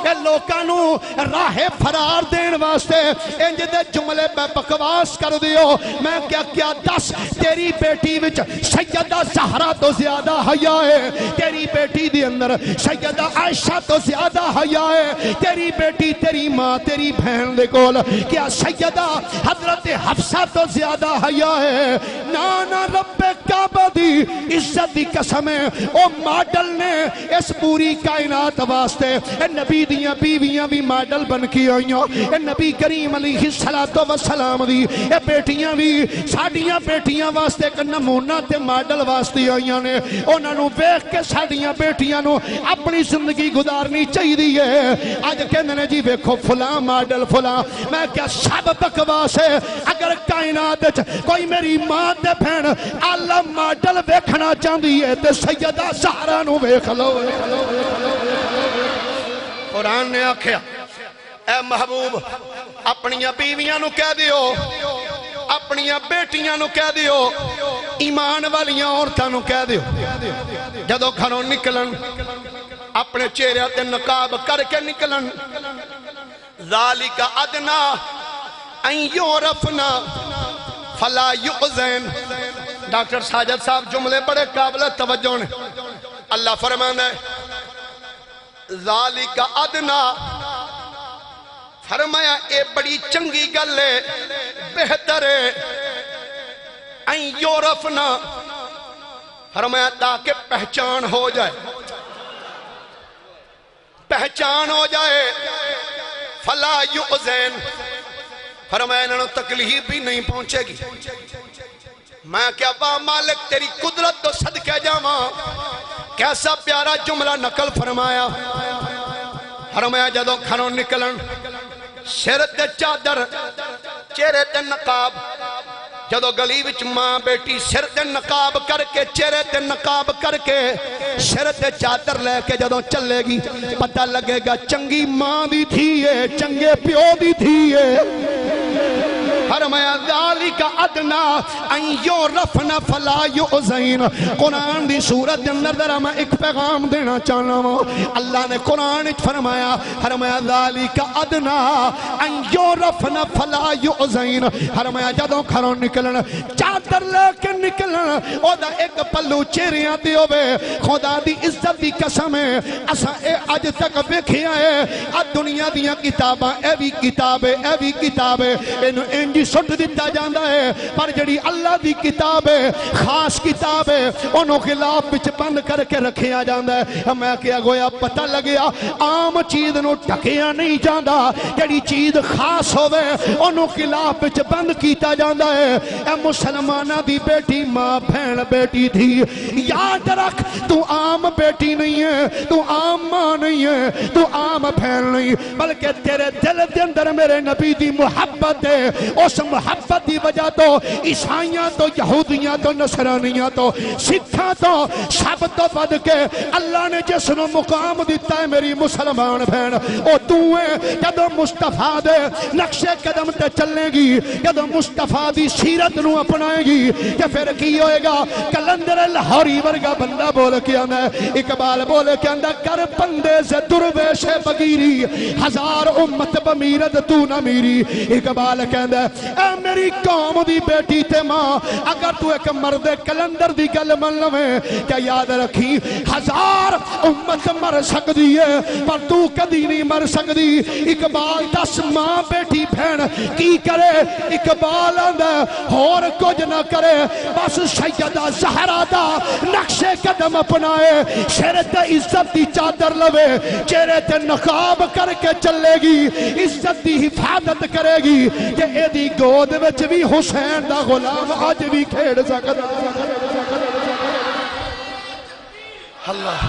اے لوکاں نو راہ فرار دین واسطے انج دے جملے پہ بکواس کر دیو میں کیا دس تیری بیٹی وچ سیدہ زہرا تو زیادہ حیا ہے تیری بیٹی دی اندر سیدہ عائشہ تو زیادہ حیا ہے تیری بیٹی تیری ماں تیری بہن دے کول کیا سیدہ حضرت حفصہ تو زیادہ حیا ہے نانا رب کعبہ دی عزت دی قسم ہے او ماڈل نے اس پوری کائنات واسطے اے نبی دیاں بیویاں بھی ماڈل بن کی آئیاں اے نبی کریم علیہ السلام دی اے بیٹیاں بھی ساڑیاں بیٹیاں واسطے ایک نمونہ تے ماڈل واسطے آئیاں نے انہاں نو ویکھ کے ساڑیاں بیٹیاں نو اپنی زندگی گزارنی چاہی دی ہے آج کہندے نے جی ویکھو فلاں ماڈل فلاں میں کیا سب بکواس ہے اگر کائنات کوئی میری ماں دے بہن اعلی ماڈل ویکھنا چاہندی ہے تے سیدہ زہرا نو ویکھ لو قرآن نے آکھیا اے محبوب اپنیاں بیویاں نو کہہ دیو اپنیاں بیٹیاں نو کہہ دیو ایمان والیاں عورتاں نو کہہ دیو جدو گھروں نکلن اپنے چہرے تے نقاب کر کے نکلن ذالک ادنا ان یعرفنا فلا یؤذین ڈاکٹر ساجد صاحب جملے بڑے قابل توجہ نے اللہ فرمانا ہے ذالک ادنا فرمایا اے بڑی چنگی گل ہے بہتر ہے ان یعرفنا فرمایا تاکہ پہچان ہو جائے پہچان ہو جائے فلا یؤذین فرمایا انہوں تکلیف بھی نہیں پہنچے گی میں کیا با مالک تیری قدرت تو صدقے جاواں کیسا پیارا جملہ نقل فرمایا فرمایا جدوں گھروں نکلن سر تے چادر چہرے تے نقاب جدو گلی وچ ماں بیٹی سر تے نقاب کر کے چہرے تے نقاب کر کے سر تے چادر لے کے جدو چلے گی پتہ لگے گا چنگی ماں دی تھی ہے چنگے پیو دی تھی ہے فرمایا ذالک ادنا ان یعرفنا فلا یؤذین قرآن دی سورت اندر ذرا میں ایک پیغام دینا چاہنا ہوں اللہ نے قرآن فرمایا ذالک ادنا ان یعرفنا فلا یؤذین فرمایا جدوں گھروں نکلن چادر لے کے نکلن او دا ایک پلو چہریاں دی ہوے خدا دی عزت دی قسم ہے اساں اے اج تک ویکھیا ہے ا دنیا دیاں کتاباں اے وی کتاب ہے اے وی کتاب ہے اینو انج سٹ دیتا جاندہ ہے پر جڑی اللہ دی کتاب ہے خاص کتاب ہے انہوں خلاف بچ بند کر کے رکھیا جاندہ ہے میں کیا گویا پتہ لگیا عام چیز نو ٹکیا نہیں جاندہ جڑی چیز خاص ہوئے انہوں خلاف بچ بند کیتا جاندہ ہے اے مسلمانہ دی بیٹی ماں بھین بیٹی تھی یاد رکھ تو عام بیٹی نہیں ہے تو عام ماں نہیں ہے تو عام بھین نہیں بلکہ تیرے دل دے اندر میرے نبی دی محبت ہے اس محبت دی وجہ تو عیسائیاں تو یہودیاں تو نصرانیاں تو سکھاں تو سب تو بد کے اللہ نے جس نو مقام دیتا ہے میری مسلمان بہن او تو ہے جدو مصطفیٰ دے نقش قدم تے چلے گی جدو مصطفیٰ دی سیرت نو اپنائے گی کہ پھر کی ہوئے گا کلندر لاہوری ورگا بندہ بول کے آنا ہے اقبال بول کے آنا کر پندے سے درویش بگیری ہزار امت بمیرد تو نہ میری اقبال کہندہ اے میری قوم دی بیٹی تے ماں اگر تو ایک مرد کلندر دی گل من لویں کیا یاد رکھی 1000 امت مر سکدی ہے پر تو کدی نہیں مر سکدی اقبال دس ماں بیٹی بہن کی کرے اقبال آندا اور کچھ نہ کرے بس سیدہ زہرا دا نقش قدم اپنائے سر تے عزت دی چادر لوے چہرے تے نقاب کر کے چلے گی عزت دی حفاظت کرے گی کہ اے دی گود وچ بھی حسین دا غلام آج بھی کھیڑ سکدا اللہ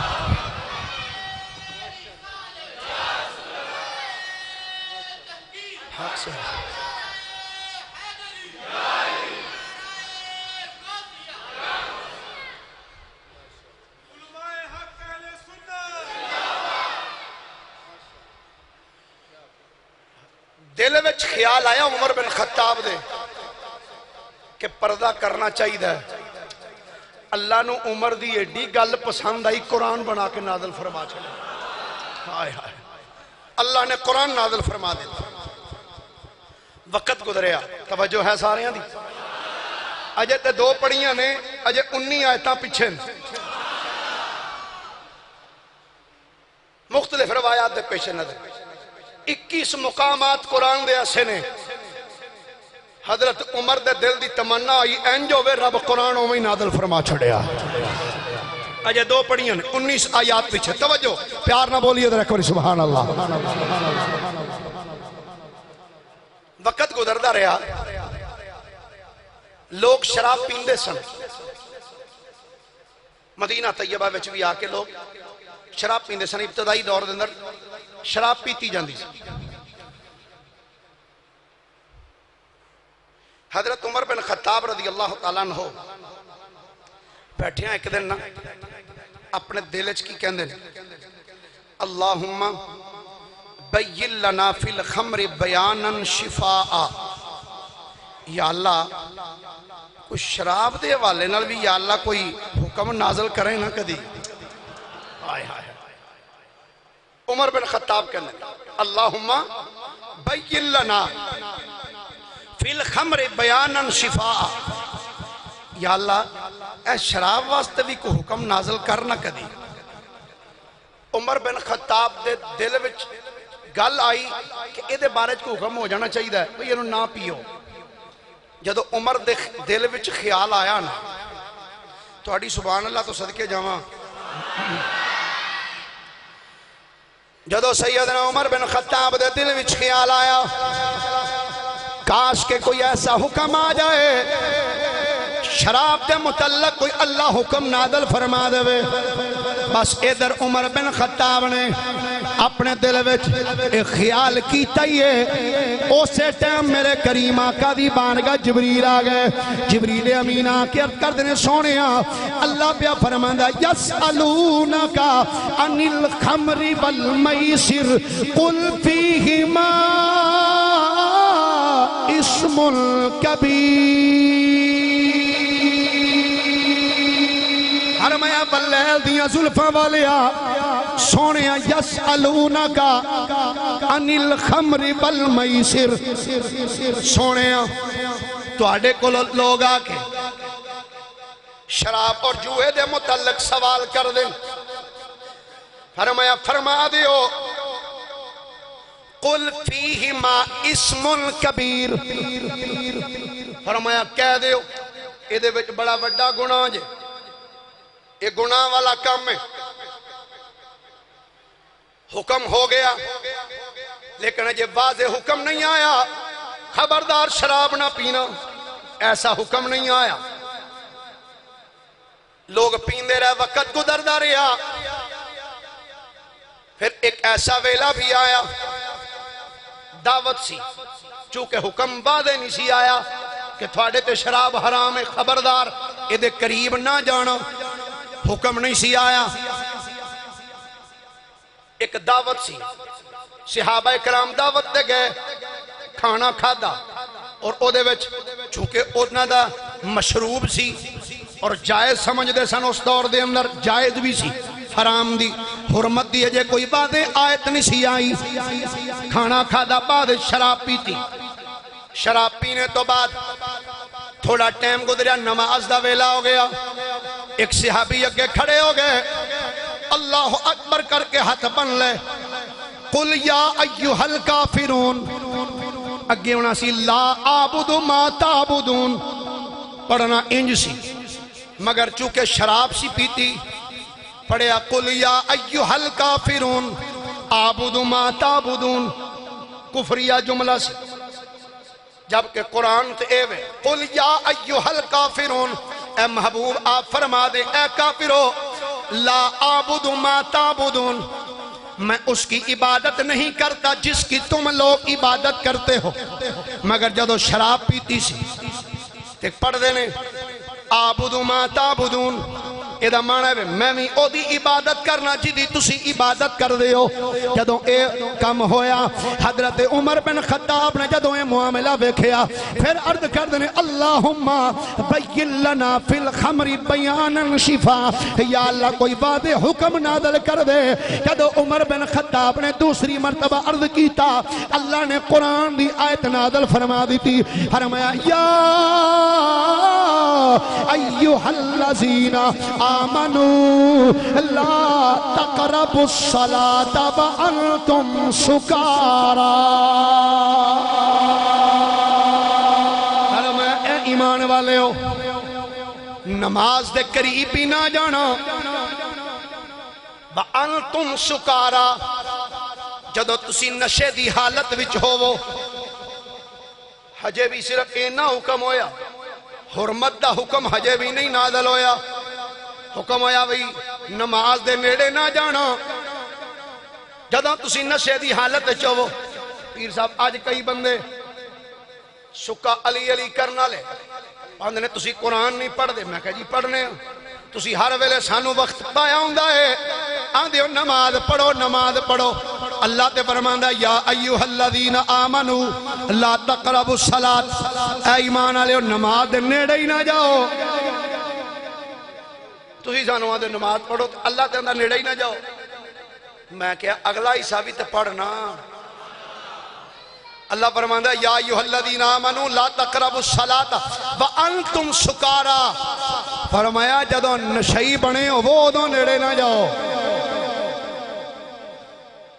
حق سے دل وچ خیال آیا عمر بن خطاب دے کہ پردہ کرنا چاہیے اللہ نو عمر دی ایڈی گل پسند آئی قرآن بنا کے نازل فرما چلے ہائے ہائے اللہ نے قرآن نازل فرما دیتا وقت گزریا توجہ ہے سارے دی اجے تے 2 پڑھیاں نے اجے 19 آیتاں پیچھے مختلف روایات دے پیش نظر 21 مقامات قرآن دے ایسے نے حضرت عمر دے دل دی تمنا آئی انج ہوئے رب قرآن ہوئے نازل فرما چھڑیا اجے 2 پڑھیاں نے 19 آیات پیچھے توجہ پیار نہ بولیے در ایک باری سبحان اللہ وقت گزردہ رہا لوگ شراب پیندے سن مدینہ طیبہ وچ بھی آکے لوگ شراب پیندے سن ابتدائی دور دے اندر شراب پیتی جاندی سی حضرت عمر بن خطاب رضی اللہ تعالیٰ عنہ بیٹھے ہیں ایک دن نا اپنے دلچ کی کہندے اللہم بین لنا فی الخمر بیانا شفاء یا اللہ کوئی شراب دے والے نال بھی یا اللہ کوئی حکم نازل کریں نا کدی آئے آئے عمر بن خطاب کہنے اللہم بین لنا فی الخمر بیانا شفاء یا اللہ اے شراب واسطے بھی کوئی حکم نازل کرنا کدی عمر بن خطاب دے دل وچ گل آئی کہ اے دے بارے کوئی حکم ہو جانا چاہیے ہے بھئی انہوں نہ پیو جدو عمر دے دل وچ خیال آیا نا تو اڈی سبحان اللہ تو صدقے جاواں جدو سیدنا عمر بن خطاب دے دل وچ خیال آیا کاش کہ کوئی ایسا حکم آ جائے شراب دے متعلق کوئی اللہ حکم نازل فرما دے بس ادھر عمر بن خطاب نے اپنے دل وچ ایک خیال کیتا ہی ہے اسے ٹائم میرے کریم آقا دی بارگاہ جبریل آ گئے جبریل امین آ کے عرض کر دینے سونیا اللہ پیا فرماندا یسالونک عن الخمر والمیسر قل فیہما اسم کبیر فرمایا واللیل دیاں زلفاں والیا سونیا یسالونک عن الخمر والمیسر سونیا تو آڑے کو لوگ آکے شراب اور جوئے دے متعلق سوال کر دیں فرمایا فرما دیو قل فیہما اسم کبیر فرمایا کہہ دیو ایدے وچ بڑا بڑا گناہ جے یہ گناہ والا کام ہے حکم ہو گیا لیکن جب واضح حکم نہیں آیا خبردار شراب نہ پینا ایسا حکم نہیں آیا لوگ پیندے رہے وقت گزردا رہا پھر ایک ایسا ویلا بھی آیا دعوت سی چونکہ حکم واضح نہیں سی آیا کہ تھوڑے تے شراب حرام ہے خبردار ادھے قریب نہ جانا حکم نہیں سی آیا ایک دعوت سی صحابہ کرام دعوت دے گئے کھانا کھادا اور او دے وچ چونکہ اونا دا مشروب سی اور جائز سمجھ دے سن اس دور دے اندر جائز بھی سی حرام دی حرمت دی اجے کوئی باتیں آیت نہیں سی آئی کھانا کھادا بعد شراب پیتی شراب پینے تو بعد تھوڑا ٹائم گزریا، نماز دا ویلا ہو گیا، ایک صحابی اگے کھڑے ہو گئے، اللہ اکبر کر کے ہاتھ بن لے، قل یا ایھا الکافرون، اگے ہونا سی لا اعبد ما تعبدون، پڑھنا انج سی، مگر چونکہ شراب سی پیتی پڑھیا قل یا ایھا الکافرون اعبد ما تعبدون، کفریہ جملہ سی، جبکہ قرآن تے اے وے قل یا ایھا الکافرون، اے محبوب آپ فرما دے اے کافرو لا اعبد ما تعبدون، میں اس کی عبادت نہیں کرتا جس کی تم لوگ عبادت کرتے ہو، مگر جدو شراب پیتی سی تے پڑھ دینے اعبد ما تعبدون، ایدہ معنی ہے میں بھی او دی عبادت کرنا جدی تسی عبادت کر دے ہو۔ جدوں اے کم ہویا حضرت عمر بن خطاب نے جدوں اے معاملہ بیکھیا پھر عرض کر دینے اللہم بین لنا فی الخمر بیانا شفا، یا اللہ کوئی واضح حکم نازل کر دے۔ جدوں عمر بن خطاب نے دوسری مرتبہ عرض کیتا اللہ نے قرآن دی آیت نازل فرما دیتی، فرمایا یا ایھا الذین آمنوا لا تقربوا الصلاة وأنتم سکارا، اے ایمان والے ہو نماز دے قریب ہی نہ جانا، وأنتم سکارا، جدو تسی نشے دی حالت وچ ہوو، ہجے بھی صرف اینا حکم ہویا، حرمت دا حکم ہجے بھی نہیں نازل ہویا، حکم ہویا بھئی نماز دے نیڑے نہ جانا، جدوں تسی نشے دی حالت چوو۔ پیر صاحب آج کئی بندے سکا علی علی کرنا لے آندھے نے تسی قرآن نہیں پڑھ دے، میں کہا جی پڑھنے تسی ہر ویلے سانو وقت پایا ہوندہ ہے، آندھے ہو نماز پڑھو نماز پڑھو، اللہ تے فرماندہ یا ایھا الذین آمنوا لا تقربوا الصلاۃ، اے ایمان والے نماز دے نیڑے ہی نہ جاؤ، تسی سانو آندھے نماز پڑھو اللہ تے اندر نیڑے ہی نہ جاؤ، میں کہا اگلا حصہ بھی تے پڑھنا، اللہ فرماندہ یا ایھا الذین آمنوا لا تقربوا الصلاۃ وانتم سکارا، فرمایا جدوں نشئی بنے ہو وہ ادوں نیڑے نہ جاؤ،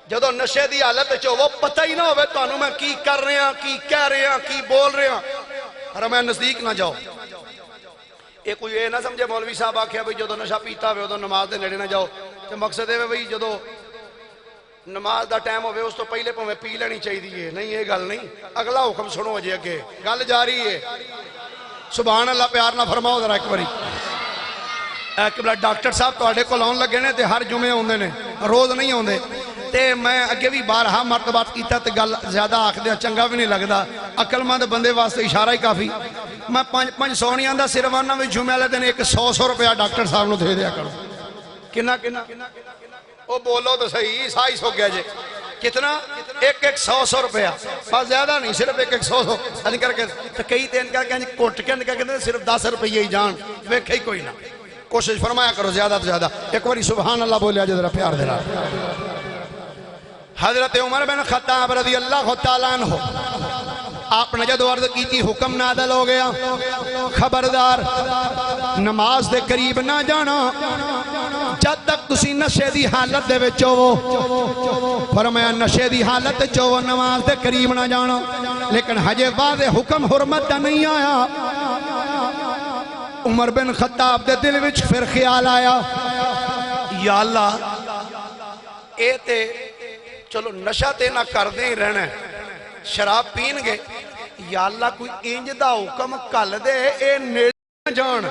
جدوں نشے دی حالت چو وہ پتہ ہی نہ ہوئے تو انہوں میں کی کر رہے ہیں کی کہہ رہے ہیں کی بول رہے ہیں، فرمایا نزدیک نہ جاؤ۔ ایک کوئی یہ نہ سمجھے مولوی صاحب آکھیا بھئی جدو نشہ پیتا ہوئے ادو نماز دے نیڑے نہ جاؤ، تو مقصد ہے بھئی جدو نماز دا ٹائم ہوئے اس تو پہلے پہلے پی لینی چاہیے دیئے، نہیں یہ گل نہیں، اگلا حکم سنو جی اگے گل جاری ہے، سبحان اللہ پیار نہ فرماؤ ذرا ایک باری۔ قبلہ ڈاکٹر صاحب تو آڑے کو لاؤن لگے نے تے ہر جمعے ہوندے نے، روز نہیں ہوندے، تے میں اگے بھی بارہا مرتبات کیتا تے گل زیادہ آکھ دیا چنگا بھی نہیں لگدا، عقل مند بندے واسطے اشارہ ہی کافی، میں 500 نہیں آندہ صرف آنا بھی جمعے والے دن 100 روپیہ ڈاکٹر صاحب نو دے دیا کرو، کنا او بولو تو صحیح سائز ہو گیا جے کتنا 100 روپیہ، بس زیادہ نہیں صرف 100 ان کر کے کئی تے ان کر کے کوٹ کے ان کر کے صرف 10 روپیہ ہی جان ویکھے ہی کوئی نہ، کوشش فرمایا کرو زیادہ تو زیادہ، ایک باری سبحان اللہ بولیا جے ذرا پیار دینا۔ حضرت عمر بن خطاب رضی اللہ تعالیٰ عنہ آپ نے جدو عرض کی تھی حکم نازل ہو گیا خبردار نماز دے قریب نہ جانا جد تک تسی نشے دی حالت دے وچو، فرمایا نشے دی حالت چو نماز دے قریب نہ جانا، لیکن حجے واضح حکم حرمت دا نہیں آیا۔ عمر بن خطاب دے دل وچ پھر خیال آیا یا اللہ اے تے چلو نشہ تے نہ کر دیں ہی رہنا ہے، شراب پین گے، یا اللہ کوئی انج دا حکم کل دے اے نیڑے جان،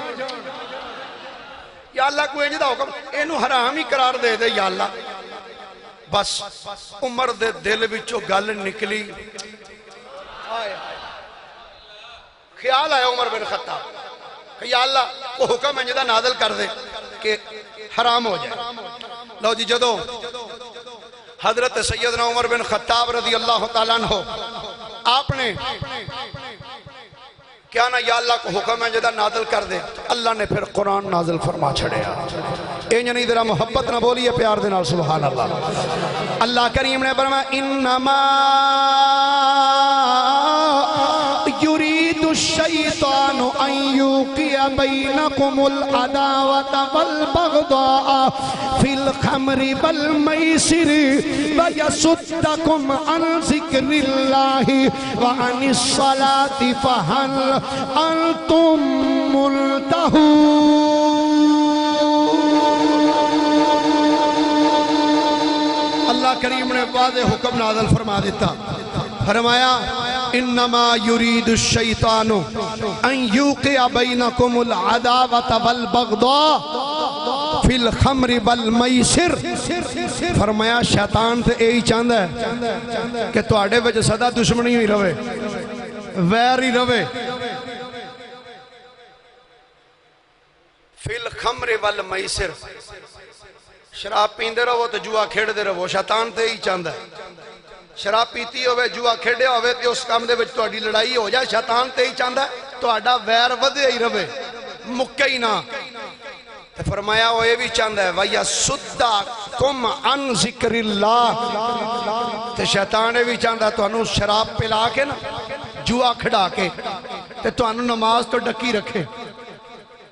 یا اللہ کوئی انج دا حکم اینو حرام ہی قرار دے دے یا اللہ۔ بس عمر دے دل وچوں گل نکلی، خیال آیا عمر بن خطاب کہ یا اللہ کو حکم انج دا نازل کر دے کہ حرام ہو جائے۔ لو جی جدو حضرت سیدنا عمر بن خطاب رضی اللہ تعالیٰ عنہ آپ نے کیا نا یا اللہ کو حکم ہے جدہ نازل کر دے، اللہ نے پھر قرآن نازل فرما چھڑیا۔ این نہیں ذرا محبت نہ بولیے پیار دینا سبحان اللہ۔ اللہ کریم نے فرمایا انما الشیطان ان یوقع بینکم العداوة والبغضاء فی الخمر والمیسر ویصدکم عن ذکر اللہ وعن الصلاة فہل انتم منتہون۔ اللہ کریم نے واضح حکم نازل فرما دیتا، فرمایا انما یرید الشیطان ان یوقع بینکم العداوة والبغضاء فی الخمر والمیسر۔ فرمایا شیطان تے یہی چاہتا ہے کہ تواڈے وچ سدا دشمنی ہی رہے، ویر ہی رہے۔ فی الخمر والمیسر، شراب پیندے رہو تو جوا کھیڑ دے رہو، شیطان تے ہی چاہتا ہے۔ شراب پیتی ہوئے، جوا کھیڑے ہوئے تے اس کام دے وچ تہاڈی لڑائی ہو جائے، شیطان تے ہی چاہتا ہے تہاڈا ویر ودے ہی رہے، مکے ہی نہ۔ تے فرمایا وہ یہ بھی چاہتا ہے وَيَصُدَّكُمْ عَنْ ذِكْرِ اللَّهِ، تے شیطان یہ بھی چاہتا ہے تانوں شراب پلا کے نا، جوا کھڑا کے تے تانوں نماز تو ڈکی رکھے،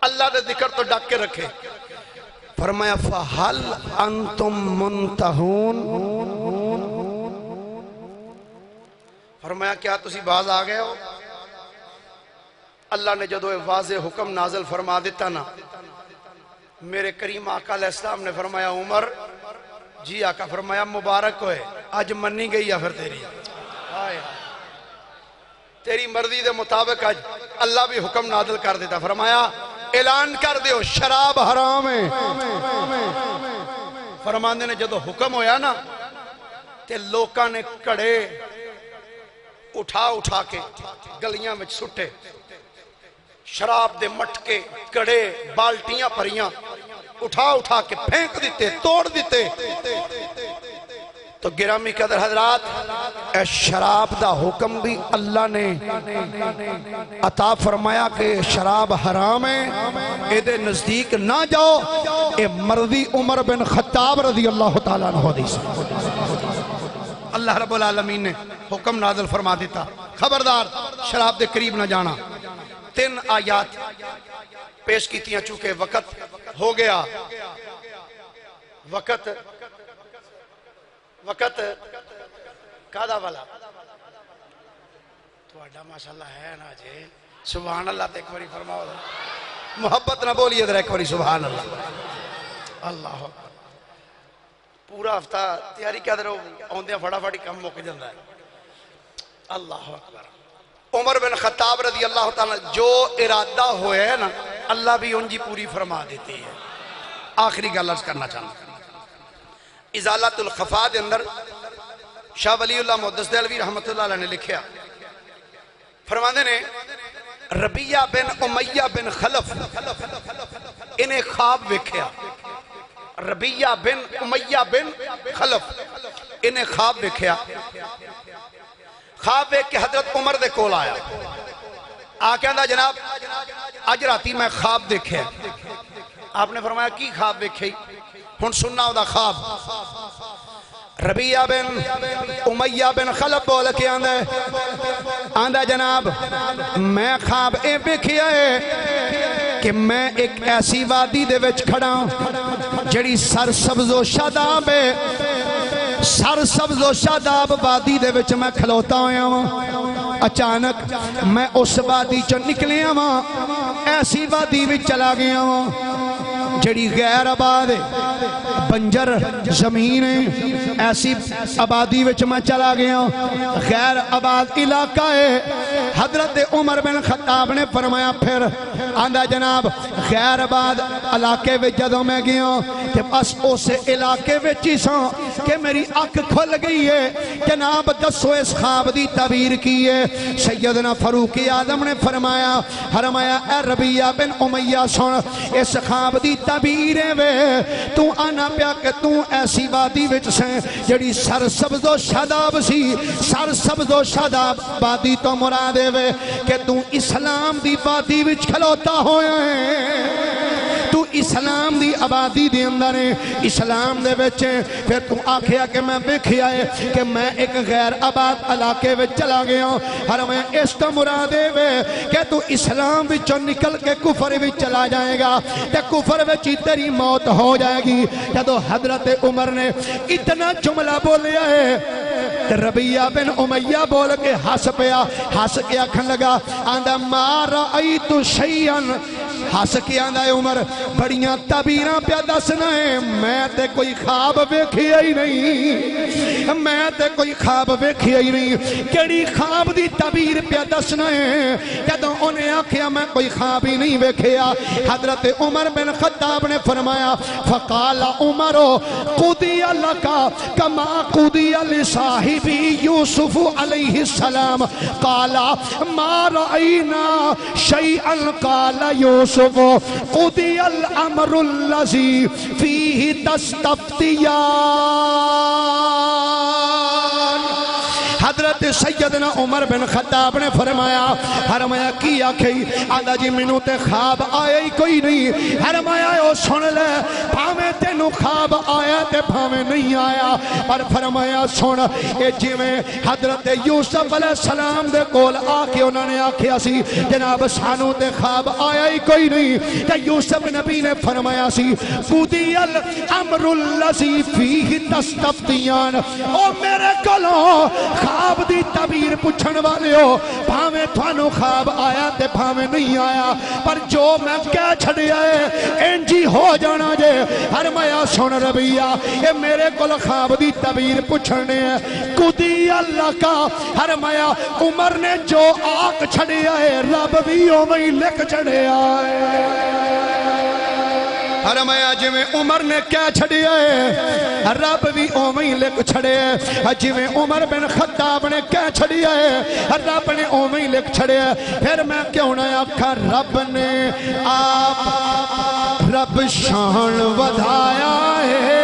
اللہ دے ذکر تو ڈک کے رکھے۔ فرمایا فَهَلْ أَنْتُمْ مُنْتَهُونَ، فرمایا کیا تسی باز آ گئے ہو؟ اللہ نے جدو واضح حکم نازل فرما دیتا نا، میرے کریم آقا علیہ السلام نے فرمایا عمر جی آقا، فرمایا مبارک ہوئے، آج منی گئی یا پھر تیری مرضی دے مطابق آج اللہ بھی حکم نازل کر دیتا، فرمایا اعلان کر دیو شراب حرام ہے۔ فرماندے نے جدو حکم ہویا نا تے لوکاں نے کڑے اٹھا کے گلیاں میں سٹے، شراب دے مٹکے کڑے بالٹیاں پریاں اٹھا کے پھینک دیتے، توڑ دیتے۔ تو گرامی قدر حضرات، اے شراب دا حکم بھی اللہ نے عطا فرمایا کہ شراب حرام ہے، اے دے نزدیک نہ جاؤ۔ اے مرضی عمر بن خطاب رضی اللہ تعالیٰ عنہ حدیث، اللہ رب العالمین نے حکم نازل فرما دیتا خبردار شراب دے قریب نہ جانا۔ 3 آیات پیش کیتیاں، چونکہ وقت ہو گیا، وقت کادا والا تو اڈا ماشاءاللہ ہے نا جی، سبحان اللہ تے ایک باری فرماؤ، محبت نہ بولیے ذرا ایک باری سبحان اللہ۔ اللہ پورا ہفتہ تیاری کیا درو آندیاں فڑا فڑی کم مک جاندہ ہے۔ اللہ اکبر۔ عمر بن خطاب رضی اللہ تعالیٰ جو ارادہ ہوئے ہے نا، اللہ بھی ان جی پوری فرما دیتی ہے۔ آخری گل عرض کرنا چاہتا ہوں، ازالت الخفا دے اندر شاہ ولی اللہ محدث دہلوی رحمت اللہ علیہ نے لکھیا، فرماندے نے ربیہ بن امیہ بن خلف انہیں خواب ویکھیا، ربیہ بن امیہ بن خلف انہیں خواب ویکھیا، خواب ویکھ کے حضرت عمر دے کول آیا، آکھیں جناب اج راتی میں خواب دیکھے۔ آپ نے فرمایا کی خواب ویکھے؟ ہن سننا ہودا خواب۔ ربیہ بن امیہ بن خلف بول کے آندہ جناب میں خواب اے ویکھیا ہے کہ میں ایک ایسی وادی دے وچ کھڑا جڑی سرسبز و شاداب ہے، سرسبز و شاداب وادی دے وچ میں کھلوتا ہویا ہوں، اچانک میں اس وادی چو نکلیا ہوں، ایسی وادی وچ چلا گیا ہوں جڑی غیر آباد ہے، بنجر زمین ہے، ایسی آبادی وچ میں چلا گیا ہوں، غیر آباد علاقہ ہے۔ حضرت عمر بن خطاب نے فرمایا پھر آندہ جناب غیر آباد علاقے وچ جدوں میں گیا ہوں کہ بس اس علاقے وچ ہی ساں کہ میری اکھ کھل گئی ہے۔ جناب دسو اس خواب دی تعبیر کی ہے؟ سیدنا فاروق اعظم نے فرمایا اے ربیہ بن امیہ سن اس خواب دی تعبیر ہے، تو آنا پیا کہ تو ایسی وادی وچ سے جڑی سرسبز و شاداب سی، سرسبز و شاداب وادی تو مراد ہے کہ تو اسلام دی وادی وچ کھلوتا ہویا ہے، تو اسلام دی آبادی دے اندر اسلام دے وچ پھر تو آکھیا کہ میں ویکھیا ہے کہ میں ایک غیر آباد علاقے وچ چلا گیا ہر میں اس تو مراد ہے کہ تو اسلام وچوں نکل کے کفر وچ چلا جائے گا تے کفر وچ تیری موت ہو جائے گی۔ جدو حضرت عمر نے اتنا جملہ بولیا ہے ربیہ بن امیہ بول کے ہس پیا، ہس کے آکھن لگا آندہ ما رأیت شیئن، ہس کے آندہ عمر بڑیاں تعبیراں پیا دسنا ہے، میں تے کوئی خواب ویکھیا ہی نہیں، میں تے کوئی خواب ویکھیا ہی نہیں، کیڑی خواب دی تعبیر پیا دسنا ہے؟ جدوں انہیں آکھیا میں کوئی خواب ہی نہیں ویکھیا، حضرت عمر بن خطاب نے فرمایا فقال عمر قضی لکا کما قضی لصاحبی یوسف علیہ السلام قال ما رأینا شیئا قال یوسف قضی الامر الذی فیہ تستفتیان۔ حضرت سیدنا عمر بن خطاب نے فرمایا کی آکھی آدھا جی منو تے خواب آیا ہی کوئی نہیں، فرمایا او سن لے بھاویں تینو خواب آیا تے بھاویں نہیں آیا، پر فرمایا سن اے جی میں حضرت یوسف علیہ السلام دے کول آکے انہوں نے آکھیا سی جناب سانو تے خواب آیا ہی کوئی نہیں، تے یوسف نبی نے فرمایا سی قضی الامر الذی فیہ تستفتیان، او میرے کولوں خواب دی تعبیر پوچھن والے ہو، بھاویں تھانو خواب آیا تے بھاویں نہیں آیا، پر جو میں کہہ چھڑیا ہے انجی ہو جانا جے۔ فرمایا سن ربیہ اے میرے کول خواب دی تعبیر پوچھنے ہیں قضی اللہ کا، فرمایا عمر نے جو آنکھ چھڑیا ہے رب بھی اوویں لکھ چھڑیا ہے۔ فرمایا جی میں عمر نے کیا چھڑیا ہے رب بھی اوویں لکھ چھڑے، جی میں عمر بن خطاب نے کیا چھڑیا ہے رب نے اوویں لکھ چھڑے، پھر میں کیوں نہ آکھا رب نے آپ رب شان ودھایا ہے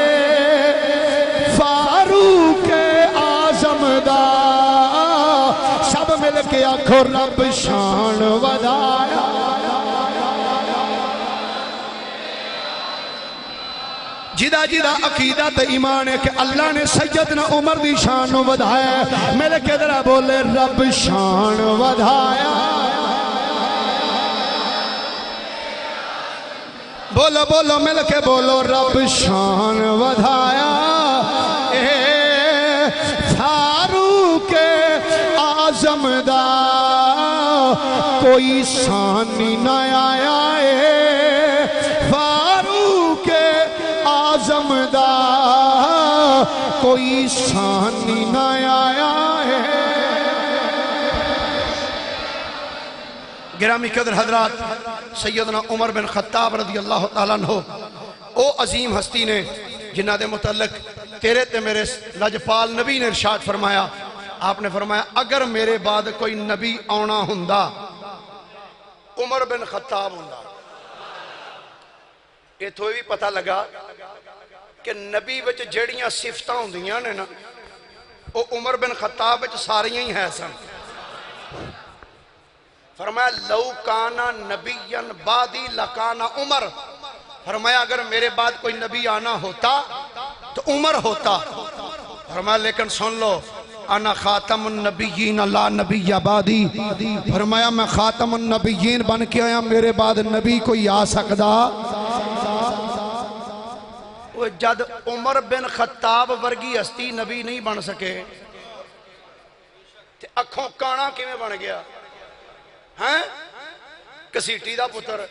فاروق اعظم دا، سب مل کے آکھو رب شان ودھایا۔ جدا جدا عقیدہ تے ایمان ہے کہ اللہ نے سیدنا عمر دی شان ودھایا ہے، میرے کے ذرا بولے رب شان ودھایا، بولو بولو مل کے بولو رب شان ودھایا، اے فاروق اعظم دا کوئی ثانی نہ آیا ہے، فاروق اعظم دا کوئی ثانی نہ آیا ہے۔ گرامی قدر حضرات، سیدنا عمر بن خطاب رضی اللہ تعالیٰ عنہ او عظیم ہستی نے جنہ دے متعلق تیرے تے میرے لجپال نبی نے ارشاد فرمایا، آپ نے فرمایا اگر میرے بعد کوئی نبی آنا ہوندا عمر بن خطاب ہوندا۔ یہ تو بھی پتہ لگا کہ نبی وچ جڑیاں صفتاں ہوندیاں نے نا وہ عمر بن خطاب وچ ساریاں ہی ہیں سن۔ فرمایا لو کانا نبیًا بعدی لکانا عمر، فرمایا اگر میرے بعد کوئی نبی آنا ہوتا تو عمر ہوتا، فرمایا لیکن سن لو انا خاتم النبیین لا نبی بعدی، فرمایا میں خاتم النبیین بن کے آیا، میرے بعد نبی کوئی آ سکدا۔ جد عمر بن خطاب ورگی ہستی نبی نہیں بن سکے تے اکھوں کانا کیویں بن گیا ہیں؟ کسیٹی دا پتر،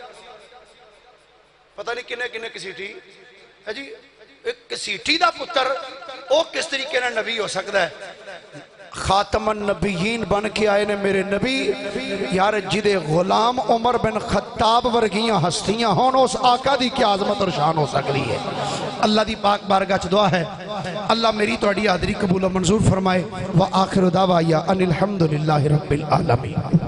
پتہ نہیں کنے کنے کسیٹی ہے جی، ایک کسیٹی دا پتر او کس طریقے نہ نبی ہو سکتا ہے؟ خاتم النبیین بن کے آئے نے میرے نبی یار، جدے غلام عمر بن خطاب ورگیاں ہستیاں ہون اس آقا دی کیا عظمت اور شان ہو سکتی ہے۔ اللہ دی پاک بارگاہ چ دعا ہے اللہ میری تو حاضری قبول و منظور فرمائے۔ وآخر دعوایا ان الحمدللہ رب العالمین۔